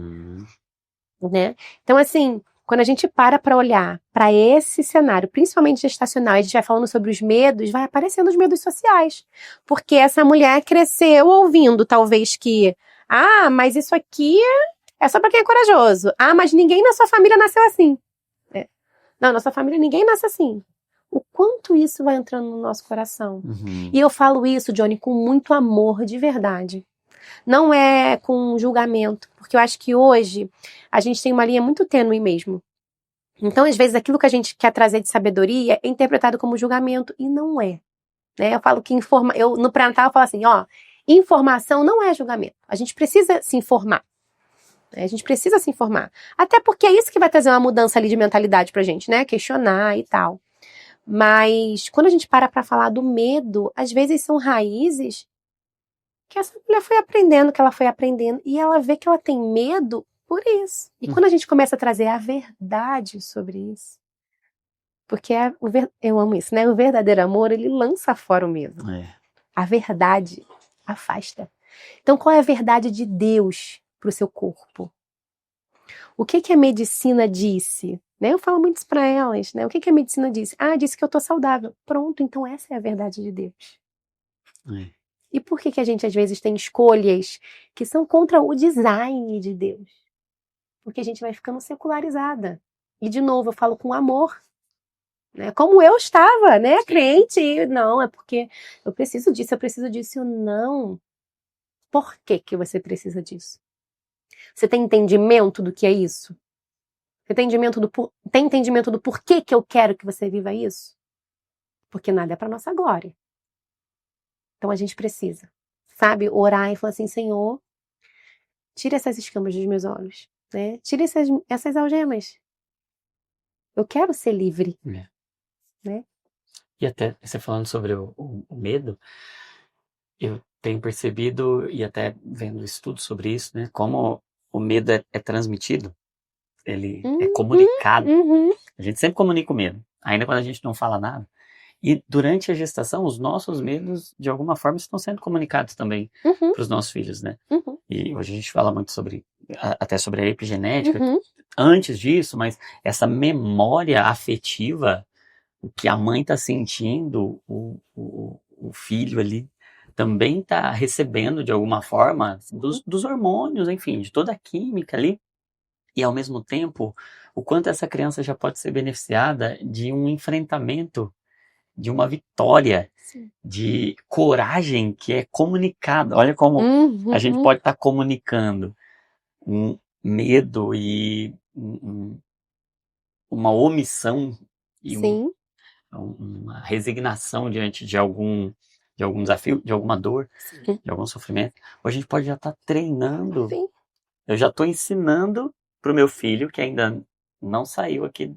Né? Então, assim, quando a gente para olhar para esse cenário, principalmente gestacional, e a gente vai falando sobre os medos, vai aparecendo os medos sociais. Porque essa mulher cresceu ouvindo, talvez, que mas isso aqui é só para quem é corajoso. Mas ninguém na sua família nasceu assim. Não, na sua família ninguém nasce assim. O quanto isso vai entrando no nosso coração. E eu falo isso, Johnny, com muito amor, de verdade. Não é com julgamento, porque eu acho que hoje a gente tem uma linha muito tênue mesmo. Então, às vezes, aquilo que a gente quer trazer de sabedoria é interpretado como julgamento, e não é. Né? Eu falo que no pré-natal eu falo assim, informação não é julgamento. A gente precisa se informar. A gente precisa se informar. Até porque é isso que vai trazer uma mudança ali de mentalidade pra gente, né? Questionar e tal. Mas quando a gente para falar do medo, às vezes são raízes que essa mulher foi aprendendo, que ela foi aprendendo, e ela vê que ela tem medo por isso. E quando a gente começa a trazer a verdade sobre isso, porque eu amo isso, né? O verdadeiro amor, ele lança fora o medo. A verdade afasta. Então, qual é a verdade de Deus para o seu corpo? O que a medicina disse? Né? Eu falo muito isso para elas, né? O que a medicina disse? Disse que eu tô saudável. Pronto, então essa é a verdade de Deus. E por que a gente às vezes tem escolhas que são contra o design de Deus? Porque a gente vai ficando secularizada. E de novo, eu falo com amor. Né? Como eu estava, né? Crente. Não, é porque eu preciso disso, eu preciso disso. Não. Por que você precisa disso? Você tem entendimento do que é isso? Você tem entendimento do porquê que eu quero que você viva isso? Porque nada é para nossa glória. Então a gente precisa, sabe, orar e falar assim, Senhor, tira essas escamas dos meus olhos, né? Tira essas algemas. Eu quero ser livre, né? E até você falando sobre o medo, eu tenho percebido, e até vendo estudos sobre isso, né? Como o medo é transmitido. Ele é comunicado. A gente sempre comunica o medo, ainda quando a gente não fala nada. E durante a gestação, os nossos medos, de alguma forma, estão sendo comunicados também para os nossos filhos, né? E hoje a gente fala muito até sobre a epigenética, antes disso, mas essa memória afetiva, o que a mãe está sentindo, o filho ali também está recebendo de alguma forma dos hormônios, enfim, de toda a química ali. E ao mesmo tempo, o quanto essa criança já pode ser beneficiada de um enfrentamento, de uma vitória, de coragem que é comunicada. Olha como a gente pode estar comunicando um medo e uma omissão e uma resignação diante de algum desafio, de alguma dor, de algum sofrimento. Ou a gente pode já estar treinando. Eu já estou ensinando para o meu filho, que ainda não saiu aqui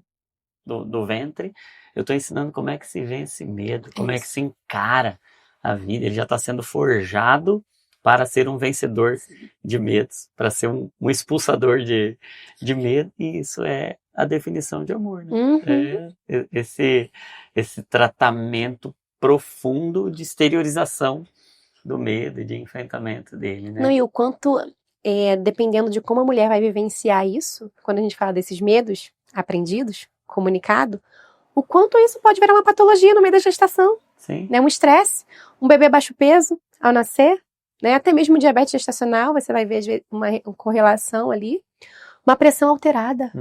do ventre, eu estou ensinando como é que se vence medo, como é que se encara a vida. Ele já está sendo forjado para ser um vencedor de medos, para ser um expulsador de medo, e isso é a definição de amor, né? É esse tratamento profundo de exteriorização do medo e de enfrentamento dele, né? Não, e o quanto, dependendo de como a mulher vai vivenciar isso, quando a gente fala desses medos aprendidos, comunicado, o quanto isso pode virar uma patologia no meio da gestação. Sim. Né? Um estresse, um bebê baixo peso ao nascer, né? Até mesmo diabetes gestacional, você vai ver uma correlação ali, uma pressão alterada.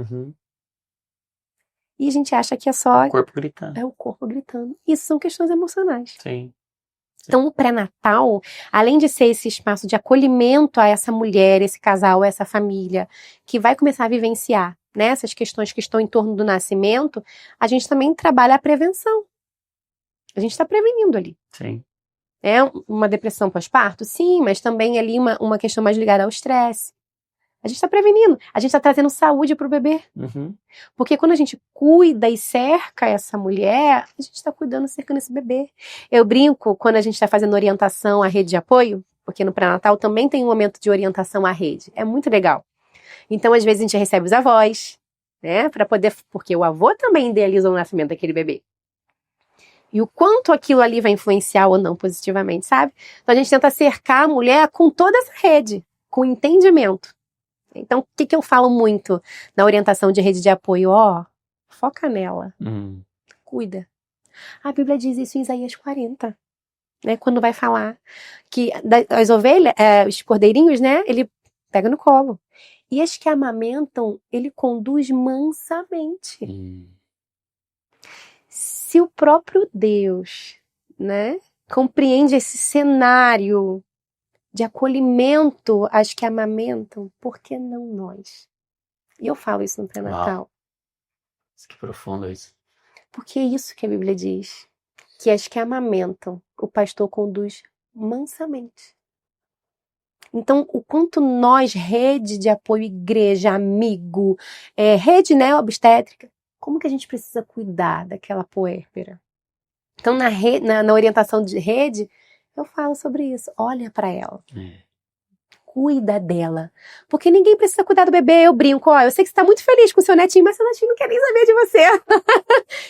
E a gente acha que é só... O corpo gritando. É o corpo gritando. Isso são questões emocionais. Sim. Então, o pré-natal, além de ser esse espaço de acolhimento a essa mulher, esse casal, essa família, que vai começar a vivenciar, né, essas questões que estão em torno do nascimento, a gente também trabalha a prevenção. A gente está prevenindo ali. Sim. É uma depressão pós-parto? Sim, mas também ali uma questão mais ligada ao estresse. A gente está prevenindo. A gente está trazendo saúde para o bebê. Porque quando a gente cuida e cerca essa mulher, a gente está cuidando, cercando esse bebê. Eu brinco quando a gente está fazendo orientação à rede de apoio, porque no pré-natal também tem um momento de orientação à rede. É muito legal. Então, às vezes, a gente recebe os avós, né? Para poder... Porque o avô também idealiza o nascimento daquele bebê. E o quanto aquilo ali vai influenciar ou não positivamente, sabe? Então, a gente tenta cercar a mulher com toda essa rede, com entendimento. Então, o que eu falo muito na orientação de rede de apoio? Foca nela. Cuida. A Bíblia diz isso em Isaías 40. Né, quando vai falar que as ovelhas, os cordeirinhos, né? Ele pega no colo. E as que amamentam, ele conduz mansamente. Se o próprio Deus, né, compreende esse cenário de acolhimento às que amamentam, por que não nós? E eu falo isso no pré-natal. Que profundo isso. Porque é isso que a Bíblia diz. Que as que amamentam, o pastor conduz mansamente. Então, o quanto nós, rede de apoio, igreja, amigo, rede, né, obstétrica, como que a gente precisa cuidar daquela puérpera? Então, na orientação de rede, eu falo sobre isso. Olha para ela. Cuida dela. Porque ninguém precisa cuidar do bebê. Eu brinco, eu sei que você tá muito feliz com o seu netinho, mas seu netinho não quer nem saber de você.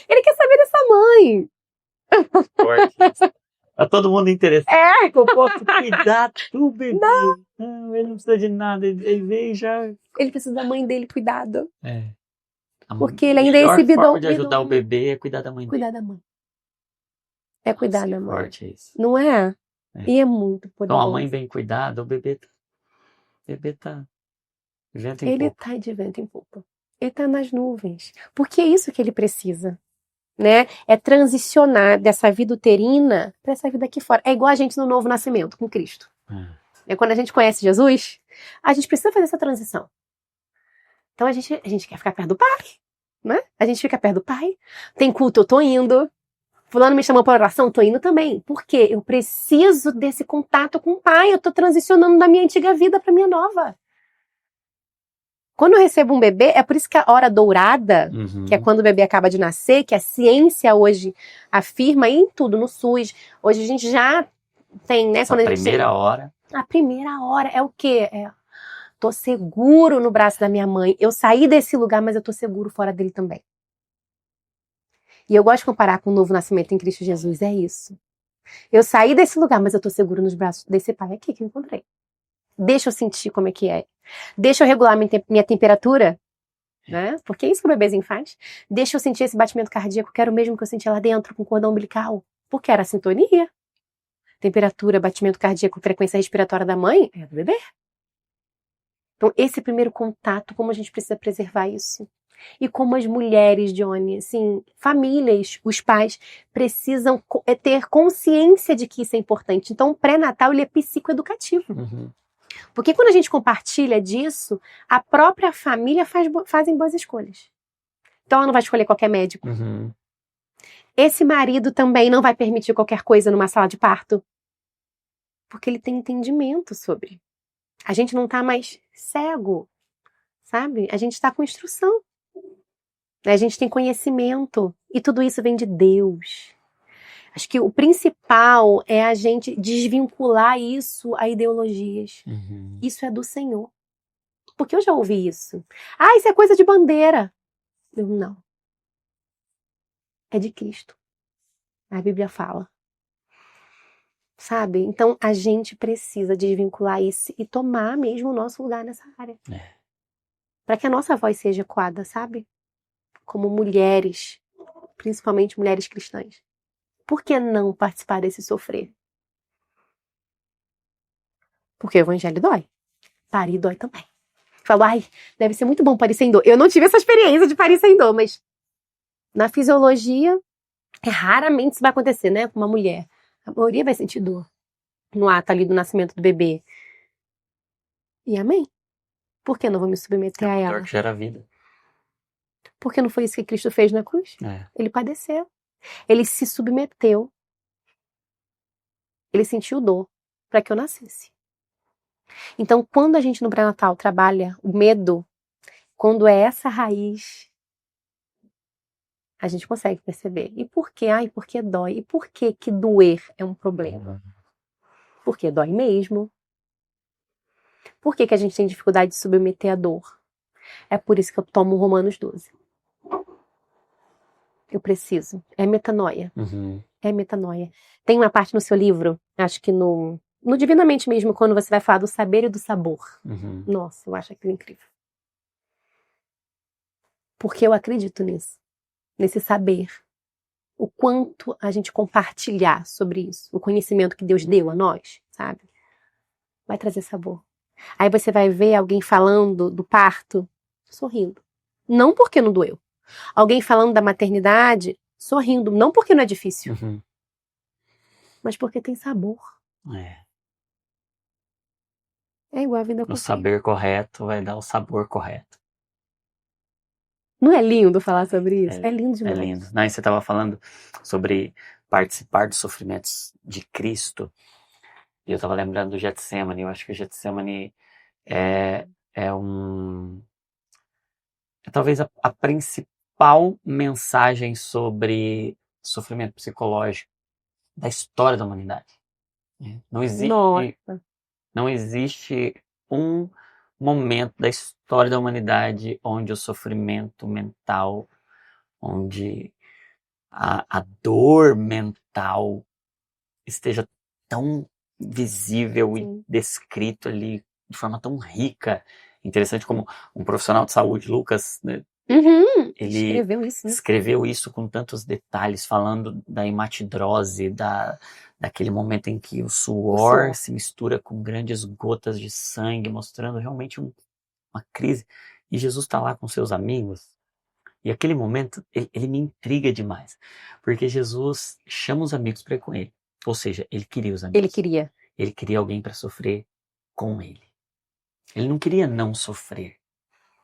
Ele quer saber dessa mãe. Forte. Tá todo mundo interessado. Eu posso cuidar do bebê. Não, ele não precisa de nada. Ele veio já... Ele precisa da mãe dele, cuidado. Porque ele ainda é esse bidão. A forma de ajudar o bebê é cuidar da mãe dele. Cuidar da mãe. É cuidar da mãe. Forte isso. Não é? E é muito poderoso. Então a mãe bem cuidada, o bebê tá de vento em popa. Ele tá de vento em popa. Ele tá nas nuvens. Porque é isso que ele precisa. Né? É transicionar dessa vida uterina para essa vida aqui fora. É igual a gente no novo nascimento, com Cristo. Quando a gente conhece Jesus, a gente precisa fazer essa transição. Então a gente quer ficar perto do Pai. Né? A gente fica perto do Pai. Tem culto, eu tô indo. Fulano me chamou para oração, tô indo também. Por quê? Eu preciso desse contato com o Pai. Eu tô transicionando da minha antiga vida para minha nova. Quando eu recebo um bebê, é por isso que a hora dourada, que é quando o bebê acaba de nascer, que a ciência hoje afirma em tudo, no SUS. Hoje a gente já tem, né? A primeira hora. A primeira hora é o quê? Tô seguro no braço da minha mãe. Eu saí desse lugar, mas eu tô seguro fora dele também. E eu gosto de comparar com o novo nascimento em Cristo Jesus, é isso. Eu saí desse lugar, mas eu tô seguro nos braços desse pai aqui que eu encontrei. Deixa eu sentir como é que é. Deixa eu regular minha temperatura, né? Porque é isso que o bebezinho faz. Deixa eu sentir esse batimento cardíaco, quero mesmo que eu senti lá dentro com o cordão umbilical. Porque era a sintonia. Temperatura, batimento cardíaco, frequência respiratória da mãe é do bebê. Então, esse primeiro contato, como a gente precisa preservar isso. E como as mulheres, Johnny, assim, famílias, os pais, precisam ter consciência de que isso é importante. Então, o pré-natal, ele é psicoeducativo. Uhum. Porque quando a gente compartilha disso, a própria família fazem boas escolhas. Então, ela não vai escolher qualquer médico. Uhum. Esse marido também não vai permitir qualquer coisa numa sala de parto. Porque ele tem entendimento sobre. A gente não tá mais cego, sabe? A gente está com instrução. A gente tem conhecimento. E tudo isso vem de Deus. Acho que o principal é a gente desvincular isso a ideologias. Uhum. Isso é do Senhor. Porque eu já ouvi isso. Ah, isso é coisa de bandeira. Eu, não. É de Cristo. A Bíblia fala. Sabe? Então, a gente precisa desvincular isso e tomar mesmo o nosso lugar nessa área. Para que a nossa voz seja ecoada, sabe? Como mulheres, principalmente mulheres cristãs. Por que não participar desse sofrer? Porque o evangelho dói. Parir dói também. Falo, ai, deve ser muito bom parir sem dor. Eu não tive essa experiência de parir sem dor, mas na fisiologia, raramente isso vai acontecer, né? Com uma mulher. A maioria vai sentir dor no ato ali do nascimento do bebê. E amém? Por que não vou me submeter a ela? Dor que gera vida. Porque não foi isso que Cristo fez na cruz? Ele padeceu. Ele se submeteu. Ele sentiu dor para que eu nascesse. Então, quando a gente no pré-natal trabalha o medo, quando é essa raiz, a gente consegue perceber. E por quê? Ai, porque dói. E por que que doer é um problema? Porque dói mesmo. Por que que a gente tem dificuldade de submeter a dor? É por isso que eu tomo Romanos 12. Eu preciso. É metanoia. Uhum. É metanoia. Tem uma parte no seu livro, acho que no Divinamente mesmo, quando você vai falar do saber e do sabor. Uhum. Nossa, eu acho aquilo incrível. Porque eu acredito nisso. Nesse saber. O quanto a gente compartilhar sobre isso. O conhecimento que Deus deu a nós, sabe? Vai trazer sabor. Aí você vai ver alguém falando do parto, sorrindo. Não porque não doeu. Alguém falando da maternidade, sorrindo. Não porque não é difícil. Uhum. Mas porque tem sabor. É igual a vida com O saber correto vai dar o sabor correto. Não é lindo falar sobre isso? É lindo demais. É lindo. Não, e você estava falando sobre participar dos sofrimentos de Cristo. E eu estava lembrando do Getsemane. Eu acho que o Getsemane é talvez a principal mensagem sobre sofrimento psicológico da história da humanidade. Não existe um momento da história da humanidade onde o sofrimento mental, onde a dor mental esteja tão visível e descrito ali de forma tão rica. Interessante como um profissional de saúde, Lucas, né, ele escreveu isso com tantos detalhes, falando da hematidrose, daquele momento em que o suor se mistura com grandes gotas de sangue, mostrando realmente uma crise. E Jesus está lá com seus amigos. E aquele momento, ele me intriga demais. Porque Jesus chama os amigos para ir com ele. Ou seja, ele queria os amigos. Ele queria alguém para sofrer com ele. Ele não queria não sofrer.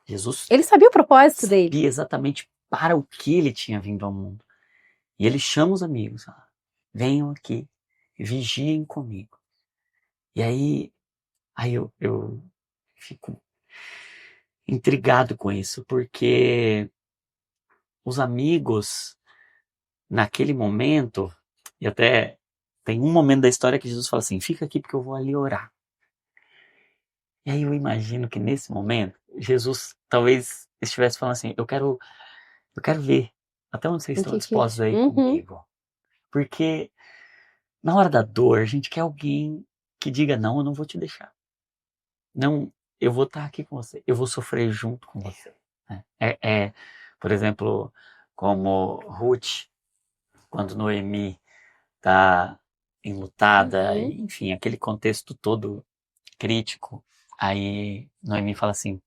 Jesus... Ele sabia o propósito dele. Sabia exatamente para o que ele tinha vindo ao mundo. E ele chama os amigos. Venham aqui, vigiem comigo. E aí eu fico intrigado com isso, porque os amigos, naquele momento, e até tem um momento da história que Jesus fala assim, fica aqui porque eu vou ali orar. E aí eu imagino que nesse momento, Jesus talvez estivesse falando assim, eu quero ver Até onde vocês estão dispostos a ir comigo? Porque na hora da dor, a gente quer alguém que diga, não, eu não vou te deixar. Não, eu vou estar aqui com você. Eu vou sofrer junto com você. Por exemplo, como Ruth, quando Noemi está enlutada, enfim, aquele contexto todo crítico. Aí Noemi fala assim,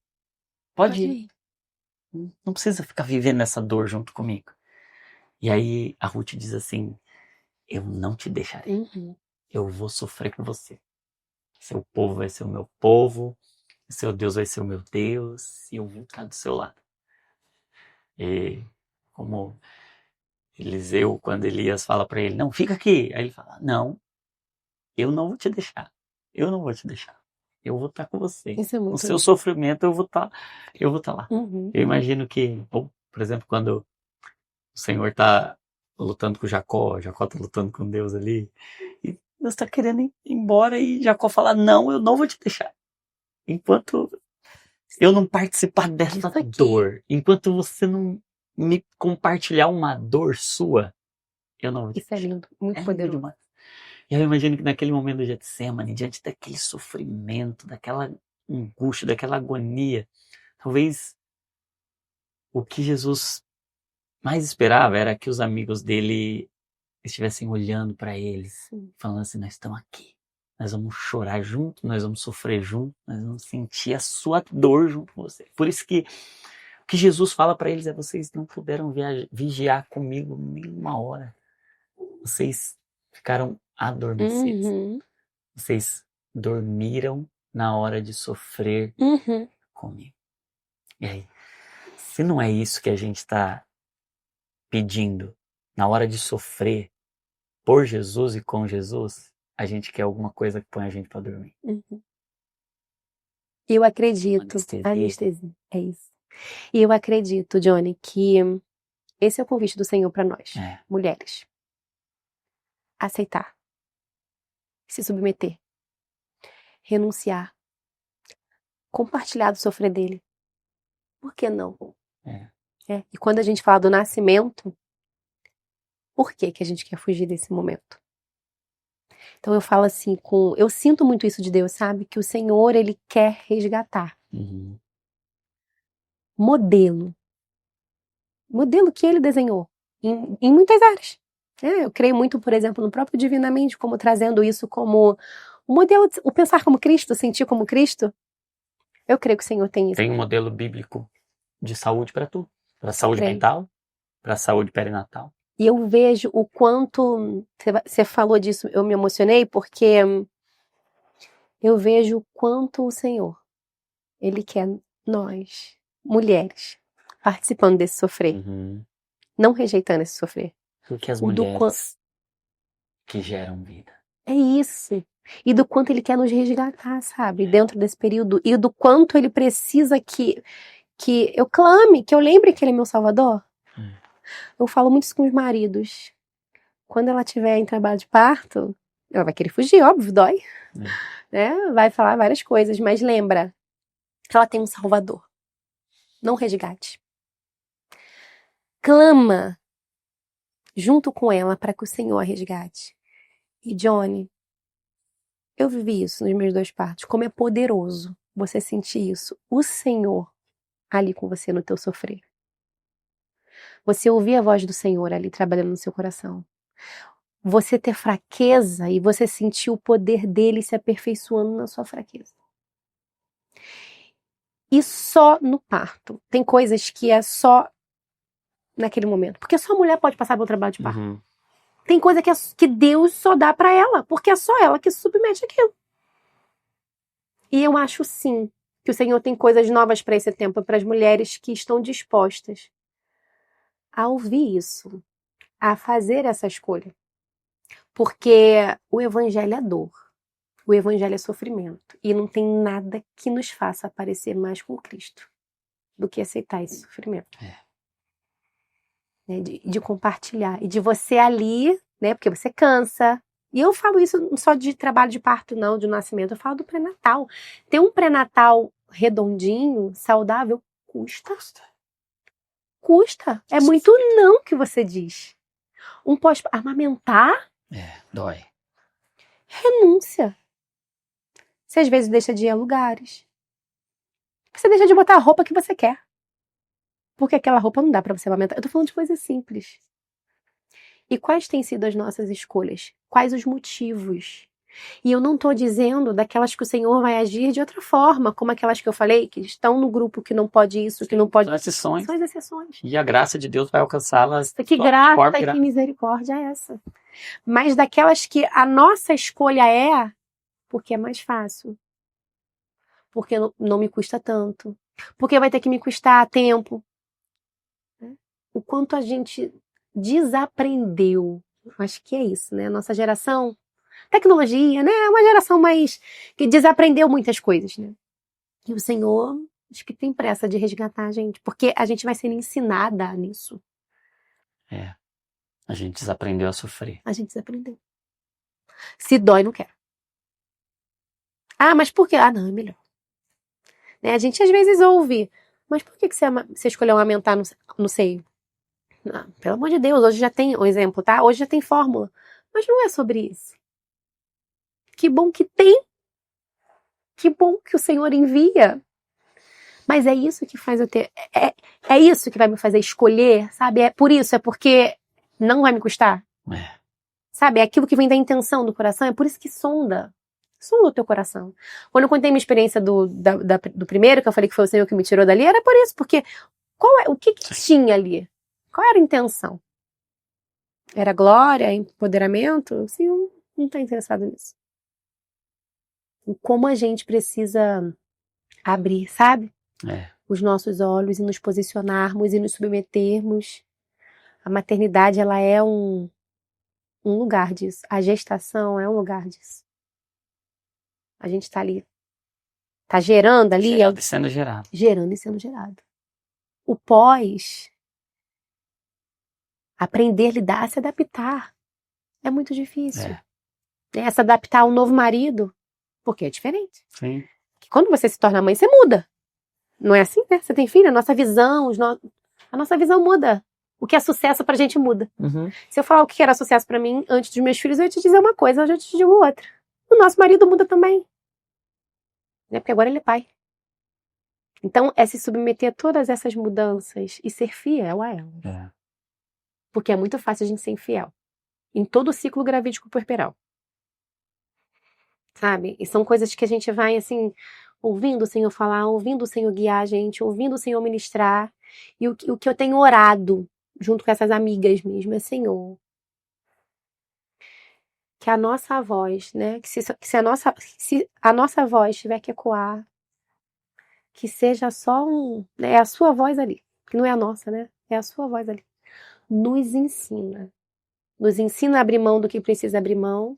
pode ir. Não precisa ficar vivendo essa dor junto comigo. E aí a Ruth diz assim, eu não te deixarei. Eu vou sofrer com você. Seu povo vai ser o meu povo, seu Deus vai ser o meu Deus, e eu vou estar do seu lado. E como Eliseu, quando Elias fala para ele, não, fica aqui. Aí ele fala, não, eu não vou te deixar. Eu não vou te deixar. Eu vou estar com você. No seu sofrimento eu vou estar lá. Eu imagino que, por exemplo, quando o Senhor está lutando com Jacó está lutando com Deus ali, e Deus está querendo ir embora e Jacó fala, não, eu não vou te deixar. Enquanto eu não participar dessa dor, enquanto você não me compartilhar uma dor sua, eu não vou te deixar. Isso é lindo, muito poderoso. E eu imagino que naquele momento do Getsemane, diante daquele sofrimento, daquela angústia, daquela agonia, talvez o que Jesus mais esperava era que os amigos dele estivessem olhando para eles, falando assim, nós estamos aqui, nós vamos chorar junto, nós vamos sofrer junto, nós vamos sentir a sua dor junto com você. Por isso que o que Jesus fala para eles é, vocês não puderam vigiar comigo nenhuma hora. Vocês ficaram adormecidos. Vocês dormiram na hora de sofrer comigo. E aí, se não é isso que a gente está pedindo na hora de sofrer por Jesus e com Jesus, a gente quer alguma coisa que põe a gente para dormir. Eu acredito. Anestesia. É isso. E eu acredito, Johnny, que esse é o convite do Senhor para nós, mulheres. Aceitar. Se submeter. Renunciar. Compartilhar do sofrer dele. Por que não? E quando a gente fala do nascimento, por que a gente quer fugir desse momento? Então eu falo assim, eu sinto muito isso de Deus, sabe? Que o Senhor, ele quer resgatar. Modelo que ele desenhou em muitas áreas. Eu creio muito, por exemplo, no próprio Divinamente, como trazendo isso como o modelo, o pensar como Cristo, sentir como Cristo. Eu creio que o Senhor tem isso. Tem um modelo bíblico de saúde para tudo. Para saúde mental, para saúde perinatal. E eu vejo o quanto, você falou disso, eu me emocionei, porque eu vejo o quanto o Senhor, ele quer nós, mulheres, participando desse sofrer. Não rejeitando esse sofrer. Porque as mulheres que geram vida. É isso. E do quanto ele quer nos resgatar, sabe? Dentro desse período. E do quanto ele precisa que eu clame, que eu lembre que ele é meu salvador. Eu falo muito isso com os maridos. Quando ela estiver em trabalho de parto, ela vai querer fugir, óbvio, dói. Né? Vai falar várias coisas, mas lembra que ela tem um salvador. Não resgate. Clama junto com ela para que o Senhor a resgate. E Johnny, eu vivi isso nos meus 2 partos. Como é poderoso você sentir isso. O Senhor ali com você no teu sofrer. Você ouvir a voz do Senhor ali trabalhando no seu coração. Você ter fraqueza e você sentir o poder dele se aperfeiçoando na sua fraqueza. E só no parto. Tem coisas que é só naquele momento. Porque só a mulher pode passar pelo trabalho de parto. Tem coisa que Deus só dá pra ela. Porque é só ela que se submete àquilo. E eu acho sim que o Senhor tem coisas novas para esse tempo. Para as mulheres que estão dispostas a ouvir isso. A fazer essa escolha. Porque o evangelho é dor. O evangelho é sofrimento. E não tem nada que nos faça parecer mais com Cristo do que aceitar esse sofrimento. De compartilhar. E de você ali, né? Porque você cansa. E eu falo isso não só de trabalho de parto, não, de nascimento. Eu falo do pré-natal. Ter um pré-natal redondinho, saudável, custa. custa. É muito não que você diz. Amamentar? Dói. Renúncia. Você às vezes deixa de ir a lugares. Você deixa de botar a roupa que você quer. Porque aquela roupa não dá pra você amamentar. Eu tô falando de coisas simples. E quais têm sido as nossas escolhas? Quais os motivos? E eu não tô dizendo daquelas que o Senhor vai agir de outra forma, como aquelas que eu falei, que estão no grupo que não pode isso, que não pode... São exceções. São as exceções. E a graça de Deus vai alcançá-las. Que graça e que misericórdia é essa? Mas daquelas que a nossa escolha é porque é mais fácil. Porque não me custa tanto. Porque vai ter que me custar tempo. O quanto a gente desaprendeu. Acho que é isso, né? Nossa geração, tecnologia, né? É uma geração mais que desaprendeu muitas coisas, né? E o Senhor, acho que tem pressa de resgatar a gente, porque a gente vai sendo ensinada nisso. A gente desaprendeu a sofrer. A gente desaprendeu. Se dói, não quero. Mas por quê? Não, é melhor. Né? A gente às vezes ouve, mas por que você escolheu amamentar no seio? Não, pelo amor de Deus, hoje já tem um exemplo, tá? Hoje já tem fórmula. Mas não é sobre isso. Que bom que tem. Que bom que o Senhor envia. Mas é isso que faz eu ter... É isso que vai me fazer escolher, sabe? É por isso, é porque não vai me custar. Sabe? É aquilo que vem da intenção do coração. É por isso que sonda. Sonda o teu coração. Quando eu contei minha experiência do primeiro, que eu falei que foi o Senhor que me tirou dali, era por isso. Porque o que tinha ali? Qual era a intenção? Era glória, empoderamento? Assim, eu não estou interessado nisso. E como a gente precisa abrir, sabe? Os nossos olhos e nos posicionarmos e nos submetermos. A maternidade, ela é um lugar disso. A gestação é um lugar disso. A gente está ali. Está gerando ali. Gerando e sendo gerado. Gerando e sendo gerado. O pós... Aprender a lidar, a se adaptar. É muito difícil. Se adaptar ao novo marido, porque é diferente. Sim. Que quando você se torna mãe, você muda. Não é assim, né? Você tem filho, a nossa visão, a nossa visão muda. O que é sucesso pra gente muda. Uhum. Se eu falar o que era sucesso pra mim antes dos meus filhos, eu ia te dizer uma coisa, hoje eu te digo outra. O nosso marido muda também. Né? Porque agora ele é pai. Então, é se submeter a todas essas mudanças e ser fiel a elas. Porque é muito fácil a gente ser infiel. Em todo o ciclo gravídico puerperal. Sabe? E são coisas que a gente vai, assim, ouvindo o Senhor falar, ouvindo o Senhor guiar a gente, ouvindo o Senhor ministrar. E o que eu tenho orado, junto com essas amigas mesmo, é: Senhor, que a nossa voz, né? Que se a nossa voz tiver que ecoar, que seja só é a sua voz ali. Que não é a nossa, né? É a sua voz ali. Nos ensina. Nos ensina a abrir mão do que precisa abrir mão.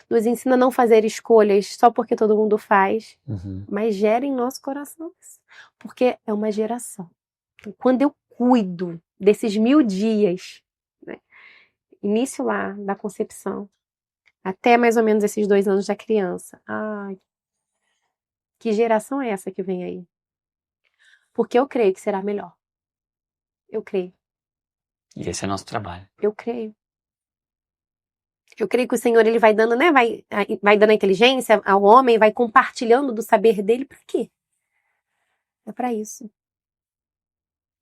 Nos ensina a não fazer escolhas só porque todo mundo faz. Mas gera em nosso coração isso. Porque é uma geração. Então, quando eu cuido desses 1000 dias, né, início lá da concepção, até mais ou menos esses 2 anos da criança. Ai, que geração é essa que vem aí? Porque eu creio que será melhor. Eu creio. E esse é nosso trabalho. Eu creio. Eu creio que o Senhor, ele vai dando, né? Vai dando a inteligência ao homem, vai compartilhando do saber dele. Pra quê? É pra isso.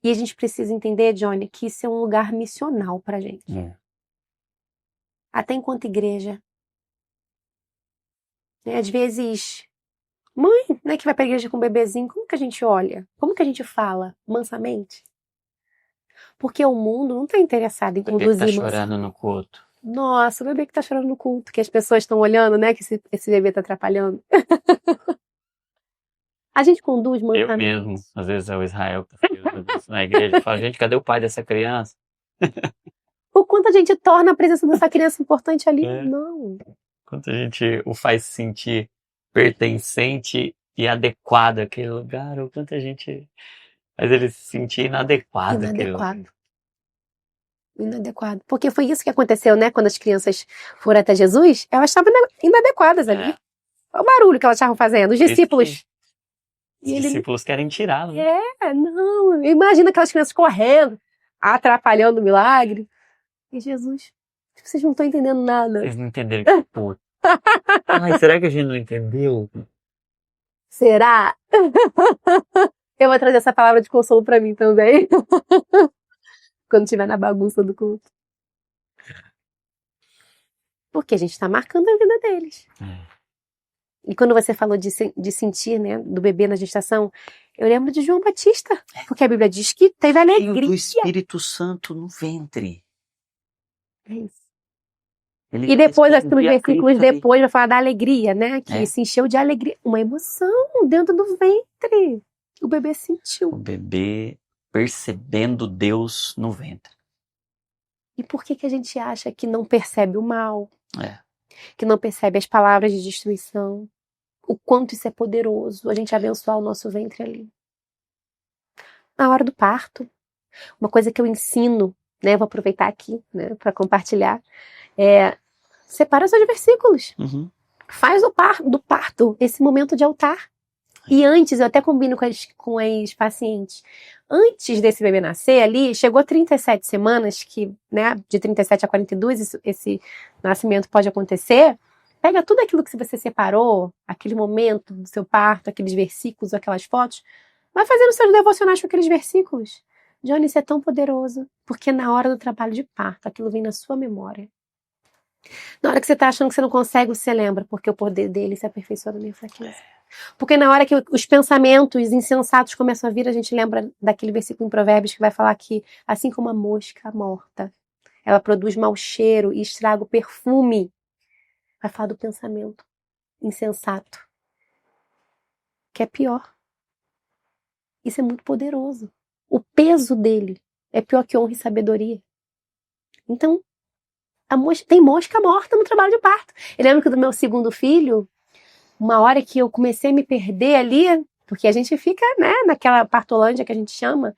E a gente precisa entender, Johnny, que isso é um lugar missional pra gente. Até enquanto igreja. Às vezes, mãe, né, que vai pra igreja com um bebezinho, como que a gente olha? Como que a gente fala? Mansamente? Porque o mundo não tá interessado em conduzir. O bebê que tá chorando no culto. Nossa, o bebê que tá chorando no culto, que as pessoas estão olhando, né, que esse bebê tá atrapalhando. A gente conduz muito. Eu mesmo, às vezes é o Israel que tá falando na igreja, fala: gente, cadê o pai dessa criança? O quanto a gente torna a presença dessa criança importante ali? Não. Quanto a gente o faz sentir pertencente e adequado àquele lugar, ou quanto a gente faz ele se sentir inadequado àquele lugar. Inadequado. Porque foi isso que aconteceu, né? Quando as crianças foram até Jesus, elas estavam inadequadas ali. Olha o barulho que elas estavam fazendo. Os discípulos. Os discípulos querem tirá-lo. Né? Não. Imagina aquelas crianças correndo, atrapalhando o milagre. E Jesus, vocês não estão entendendo nada. Vocês não entenderam. Pô. Ai, será que a gente não entendeu? Será? Eu vou trazer essa palavra de consolo pra mim também. Quando estiver na bagunça do culto. Porque a gente tá marcando a vida deles. E quando você falou de sentir, né, do bebê na gestação, eu lembro de João Batista. Porque a Bíblia diz que teve alegria. Do Espírito Santo no ventre. É isso. E depois, aqueles versículos depois, vai falar da alegria, né? Que se encheu de alegria. Uma emoção dentro do ventre. O bebê sentiu. O bebê percebendo Deus no ventre. E por que a gente acha que não percebe o mal? Que não percebe as palavras de destruição? O quanto isso é poderoso, a gente abençoar o nosso ventre ali. Na hora do parto. Uma coisa que eu ensino, né? Vou aproveitar aqui, né, para compartilhar. Separa os seus versículos. Faz do parto esse momento de altar. E antes, eu até combino com as pacientes, antes desse bebê nascer ali, chegou 37 semanas, que, né, de 37 a 42, esse nascimento pode acontecer, pega tudo aquilo que você separou, aquele momento do seu parto, aqueles versículos, aquelas fotos, vai fazendo seus devocionais com aqueles versículos. Johnny, isso é tão poderoso, porque na hora do trabalho de parto, aquilo vem na sua memória. Na hora que você está achando que você não consegue, você lembra, porque o poder dele se aperfeiçoa na minha fraqueza. Porque na hora que os pensamentos insensatos começam a vir, a gente lembra daquele versículo em Provérbios que vai falar que, assim como a mosca morta, ela produz mau cheiro e estraga o perfume. Vai falar do pensamento insensato, que é pior. Isso é muito poderoso. O peso dele é pior que honra e sabedoria. Então, tem mosca morta no trabalho de parto. Eu lembro que do meu segundo filho, uma hora que eu comecei a me perder ali, porque a gente fica, né, naquela partolândia que a gente chama,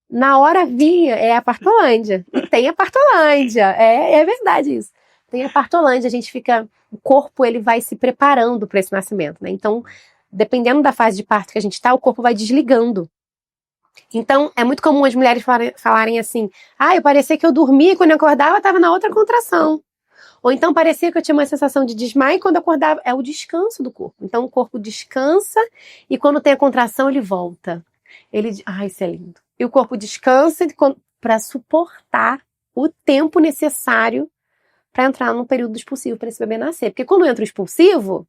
na hora vinha, a partolândia. E tem a partolândia, é verdade isso. Tem a partolândia, a gente fica, o corpo ele vai se preparando para esse nascimento, né? Então, dependendo da fase de parto que a gente está, o corpo vai desligando. Então, é muito comum as mulheres falarem assim, eu parecia que eu dormia e quando eu acordava eu estava na outra contração. Ou então parecia que eu tinha uma sensação de desmaio e quando eu acordava, é o descanso do corpo. Então o corpo descansa e quando tem a contração ele volta. Isso é lindo. E o corpo descansa para suportar o tempo necessário para entrar num período expulsivo para esse bebê nascer. Porque quando entra o expulsivo,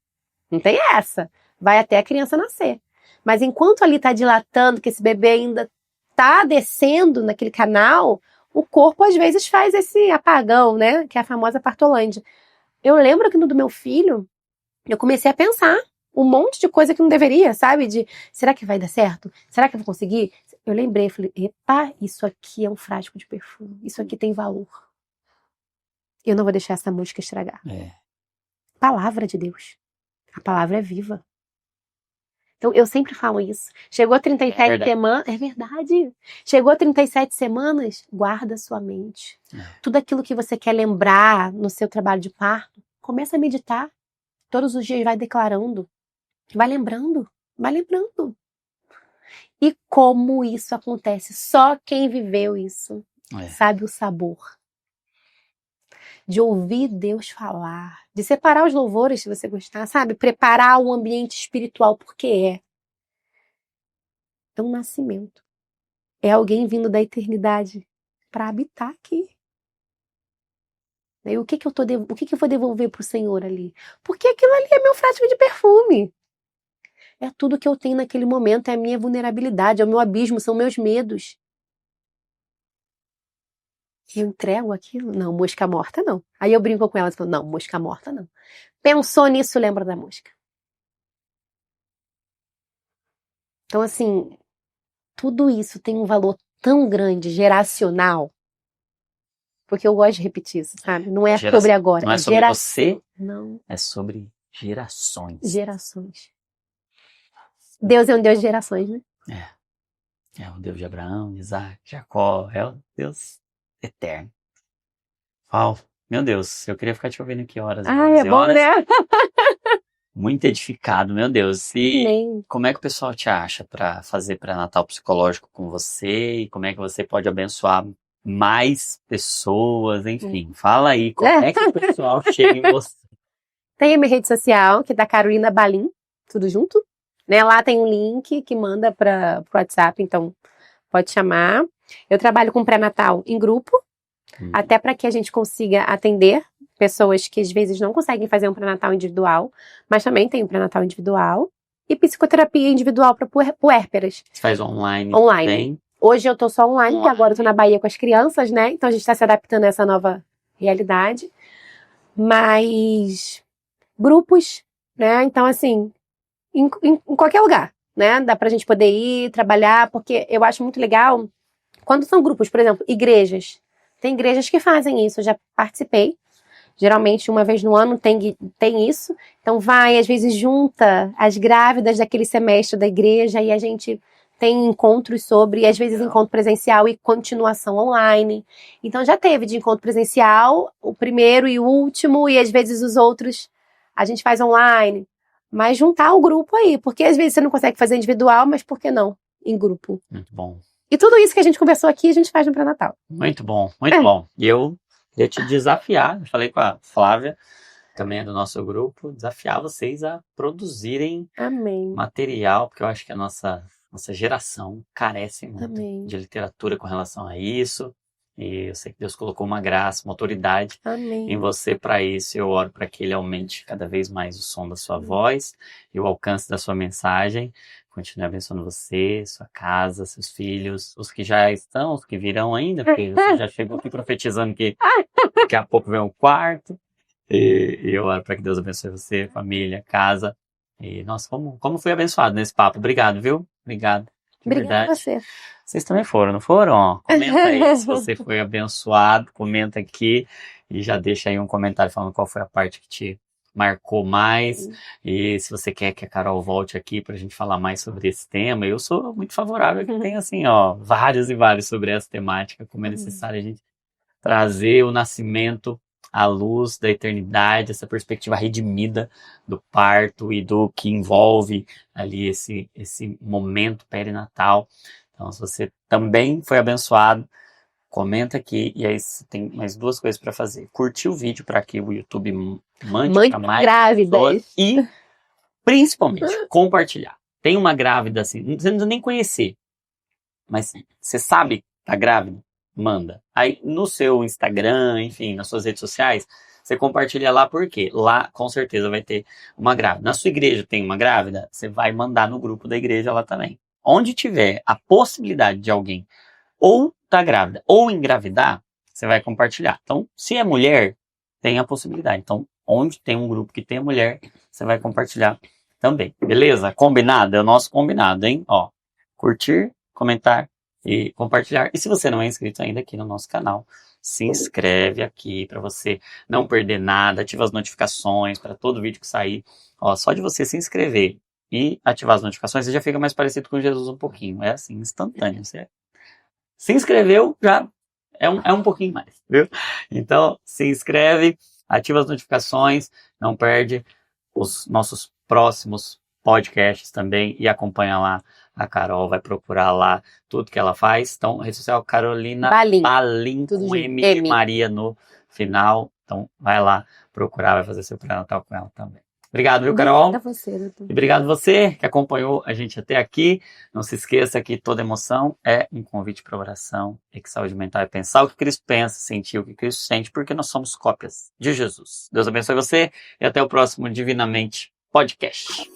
não tem essa. Vai até a criança nascer. Mas enquanto ali está dilatando, que esse bebê ainda está descendo naquele canal, o corpo às vezes faz esse apagão, né? Que é a famosa partolândia. Eu lembro que no do meu filho, eu comecei a pensar um monte de coisa que não deveria, sabe? Será que vai dar certo? Será que eu vou conseguir? Eu lembrei, falei, epa, isso aqui é um frasco de perfume. Isso aqui tem valor. Eu não vou deixar essa música estragar. Palavra de Deus. A palavra é viva. Então, eu sempre falo isso. Chegou a 37 semanas... É verdade. Chegou a 37 semanas, guarda sua mente. Tudo aquilo que você quer lembrar no seu trabalho de parto, começa a meditar. Todos os dias vai declarando. Vai lembrando. Vai lembrando. E como isso acontece? Só quem viveu isso sabe o sabor. De ouvir Deus falar, de separar os louvores, se você gostar, sabe? Preparar o ambiente espiritual, porque é um nascimento. É alguém vindo da eternidade para habitar aqui. E o que eu vou devolver para o Senhor ali? Porque aquilo ali é meu frasco de perfume. É tudo que eu tenho naquele momento, é a minha vulnerabilidade, é o meu abismo, são meus medos. Eu entrego aquilo? Não, mosca morta não. Aí eu brinco com ela e falo, não, mosca morta não. Pensou nisso, lembra da mosca. Então, assim, tudo isso tem um valor tão grande, geracional. Porque eu gosto de repetir isso, sabe? Não é sobre agora. Não é sobre você, não. É sobre gerações. Gerações. Deus é um Deus de gerações, né? É o Deus de Abraão, Isaac, Jacó, é o Deus eterno. Meu Deus, eu queria ficar te ouvindo aqui horas. É bom, horas. né? Muito edificado, meu Deus. E como é que o pessoal te acha para fazer pré-natal psicológico com você? E como é que você pode abençoar mais pessoas? Enfim, fala aí, como é que o pessoal chega em você? Tem a minha rede social, que é da Carolina Balim, tudo junto. Né? Lá tem um link que manda para o WhatsApp, então pode chamar. Eu trabalho com pré-natal em grupo, até para que a gente consiga atender pessoas que às vezes não conseguem fazer um pré-natal individual, mas também tem um pré-natal individual. E psicoterapia individual para puérperas. Você faz online? Online. Hoje eu tô só online, porque agora eu tô na Bahia com as crianças, né? Então a gente tá se adaptando a essa nova realidade. Mas grupos, né? Então, assim, em qualquer lugar, né? Dá pra gente poder ir, trabalhar, porque eu acho muito legal quando são grupos, por exemplo, igrejas. Tem igrejas que fazem isso, eu já participei. Geralmente, uma vez no ano tem isso. Então, às vezes junta as grávidas daquele semestre da igreja e a gente tem encontros sobre, às vezes encontro presencial e continuação online. Então, já teve de encontro presencial, o primeiro e o último, e às vezes os outros a gente faz online. Mas juntar o grupo aí, porque às vezes você não consegue fazer individual, mas por que não em grupo? Muito bom. E tudo isso que a gente conversou aqui, a gente faz no pré-natal. Muito bom, muito bom. E eu queria te desafiar, eu falei com a Flávia, também é do nosso grupo, desafiar vocês a produzirem material, porque eu acho que a nossa geração carece muito de literatura com relação a isso. E eu sei que Deus colocou uma graça, uma autoridade em você para isso. Eu oro para que Ele aumente cada vez mais o som da sua voz e o alcance da sua mensagem. Continue abençoando você, sua casa, seus filhos, os que já estão, os que virão ainda, porque você já chegou aqui profetizando que daqui a pouco vem um quarto. E eu oro para que Deus abençoe você, família, casa. E, nossa, como fui abençoado nesse papo. Obrigado, viu? Obrigado. Obrigada a você. Vocês também foram, não foram? Ó, comenta aí se você foi abençoado, comenta aqui e já deixa aí um comentário falando qual foi a parte que te marcou mais. E se você quer que a Carol volte aqui pra gente falar mais sobre esse tema, eu sou muito favorável que tem assim, ó, vários e vários sobre essa temática, como é necessário a gente trazer o nascimento à luz da eternidade, essa perspectiva redimida do parto e do que envolve ali esse momento perinatal. Então, se você também foi abençoado, comenta aqui. E aí você tem mais duas coisas para fazer. Curtir o vídeo para que o YouTube mande para mais grávidas. E, principalmente, compartilhar. Tem uma grávida assim, você não precisa nem conhecer, mas você sabe que tá grávida? Manda. Aí no seu Instagram, enfim, nas suas redes sociais, você compartilha lá, porque lá com certeza vai ter uma grávida. Na sua igreja tem uma grávida, você vai mandar no grupo da igreja lá também. Onde tiver a possibilidade de alguém ou tá grávida ou engravidar, você vai compartilhar. Então, se é mulher, tem a possibilidade. Então, onde tem um grupo que tem a mulher, você vai compartilhar também. Beleza? Combinado? É o nosso combinado, hein? Ó, curtir, comentar e compartilhar. E se você não é inscrito ainda aqui no nosso canal, se inscreve aqui para você não perder nada, ativa as notificações para todo vídeo que sair. Ó, só de você se inscrever e ativar as notificações, você já fica mais parecido com Jesus um pouquinho. É assim, instantâneo. Você se inscreveu, já é um pouquinho mais, viu? Então, se inscreve, ativa as notificações, não perde os nossos próximos podcasts também e acompanha lá. A Carol vai procurar lá tudo que ela faz. Então, rede social Carolina Balim com M de Maria no final. Então, vai lá procurar, vai fazer seu pré-natal com ela também. Obrigado, viu, Carol? Obrigada a você, doutor. E obrigado você que acompanhou a gente até aqui. Não se esqueça que toda emoção é um convite para oração e que saúde mental é pensar o que Cristo pensa, sentir o que Cristo sente, porque nós somos cópias de Jesus. Deus abençoe você e até o próximo Divinamente Podcast.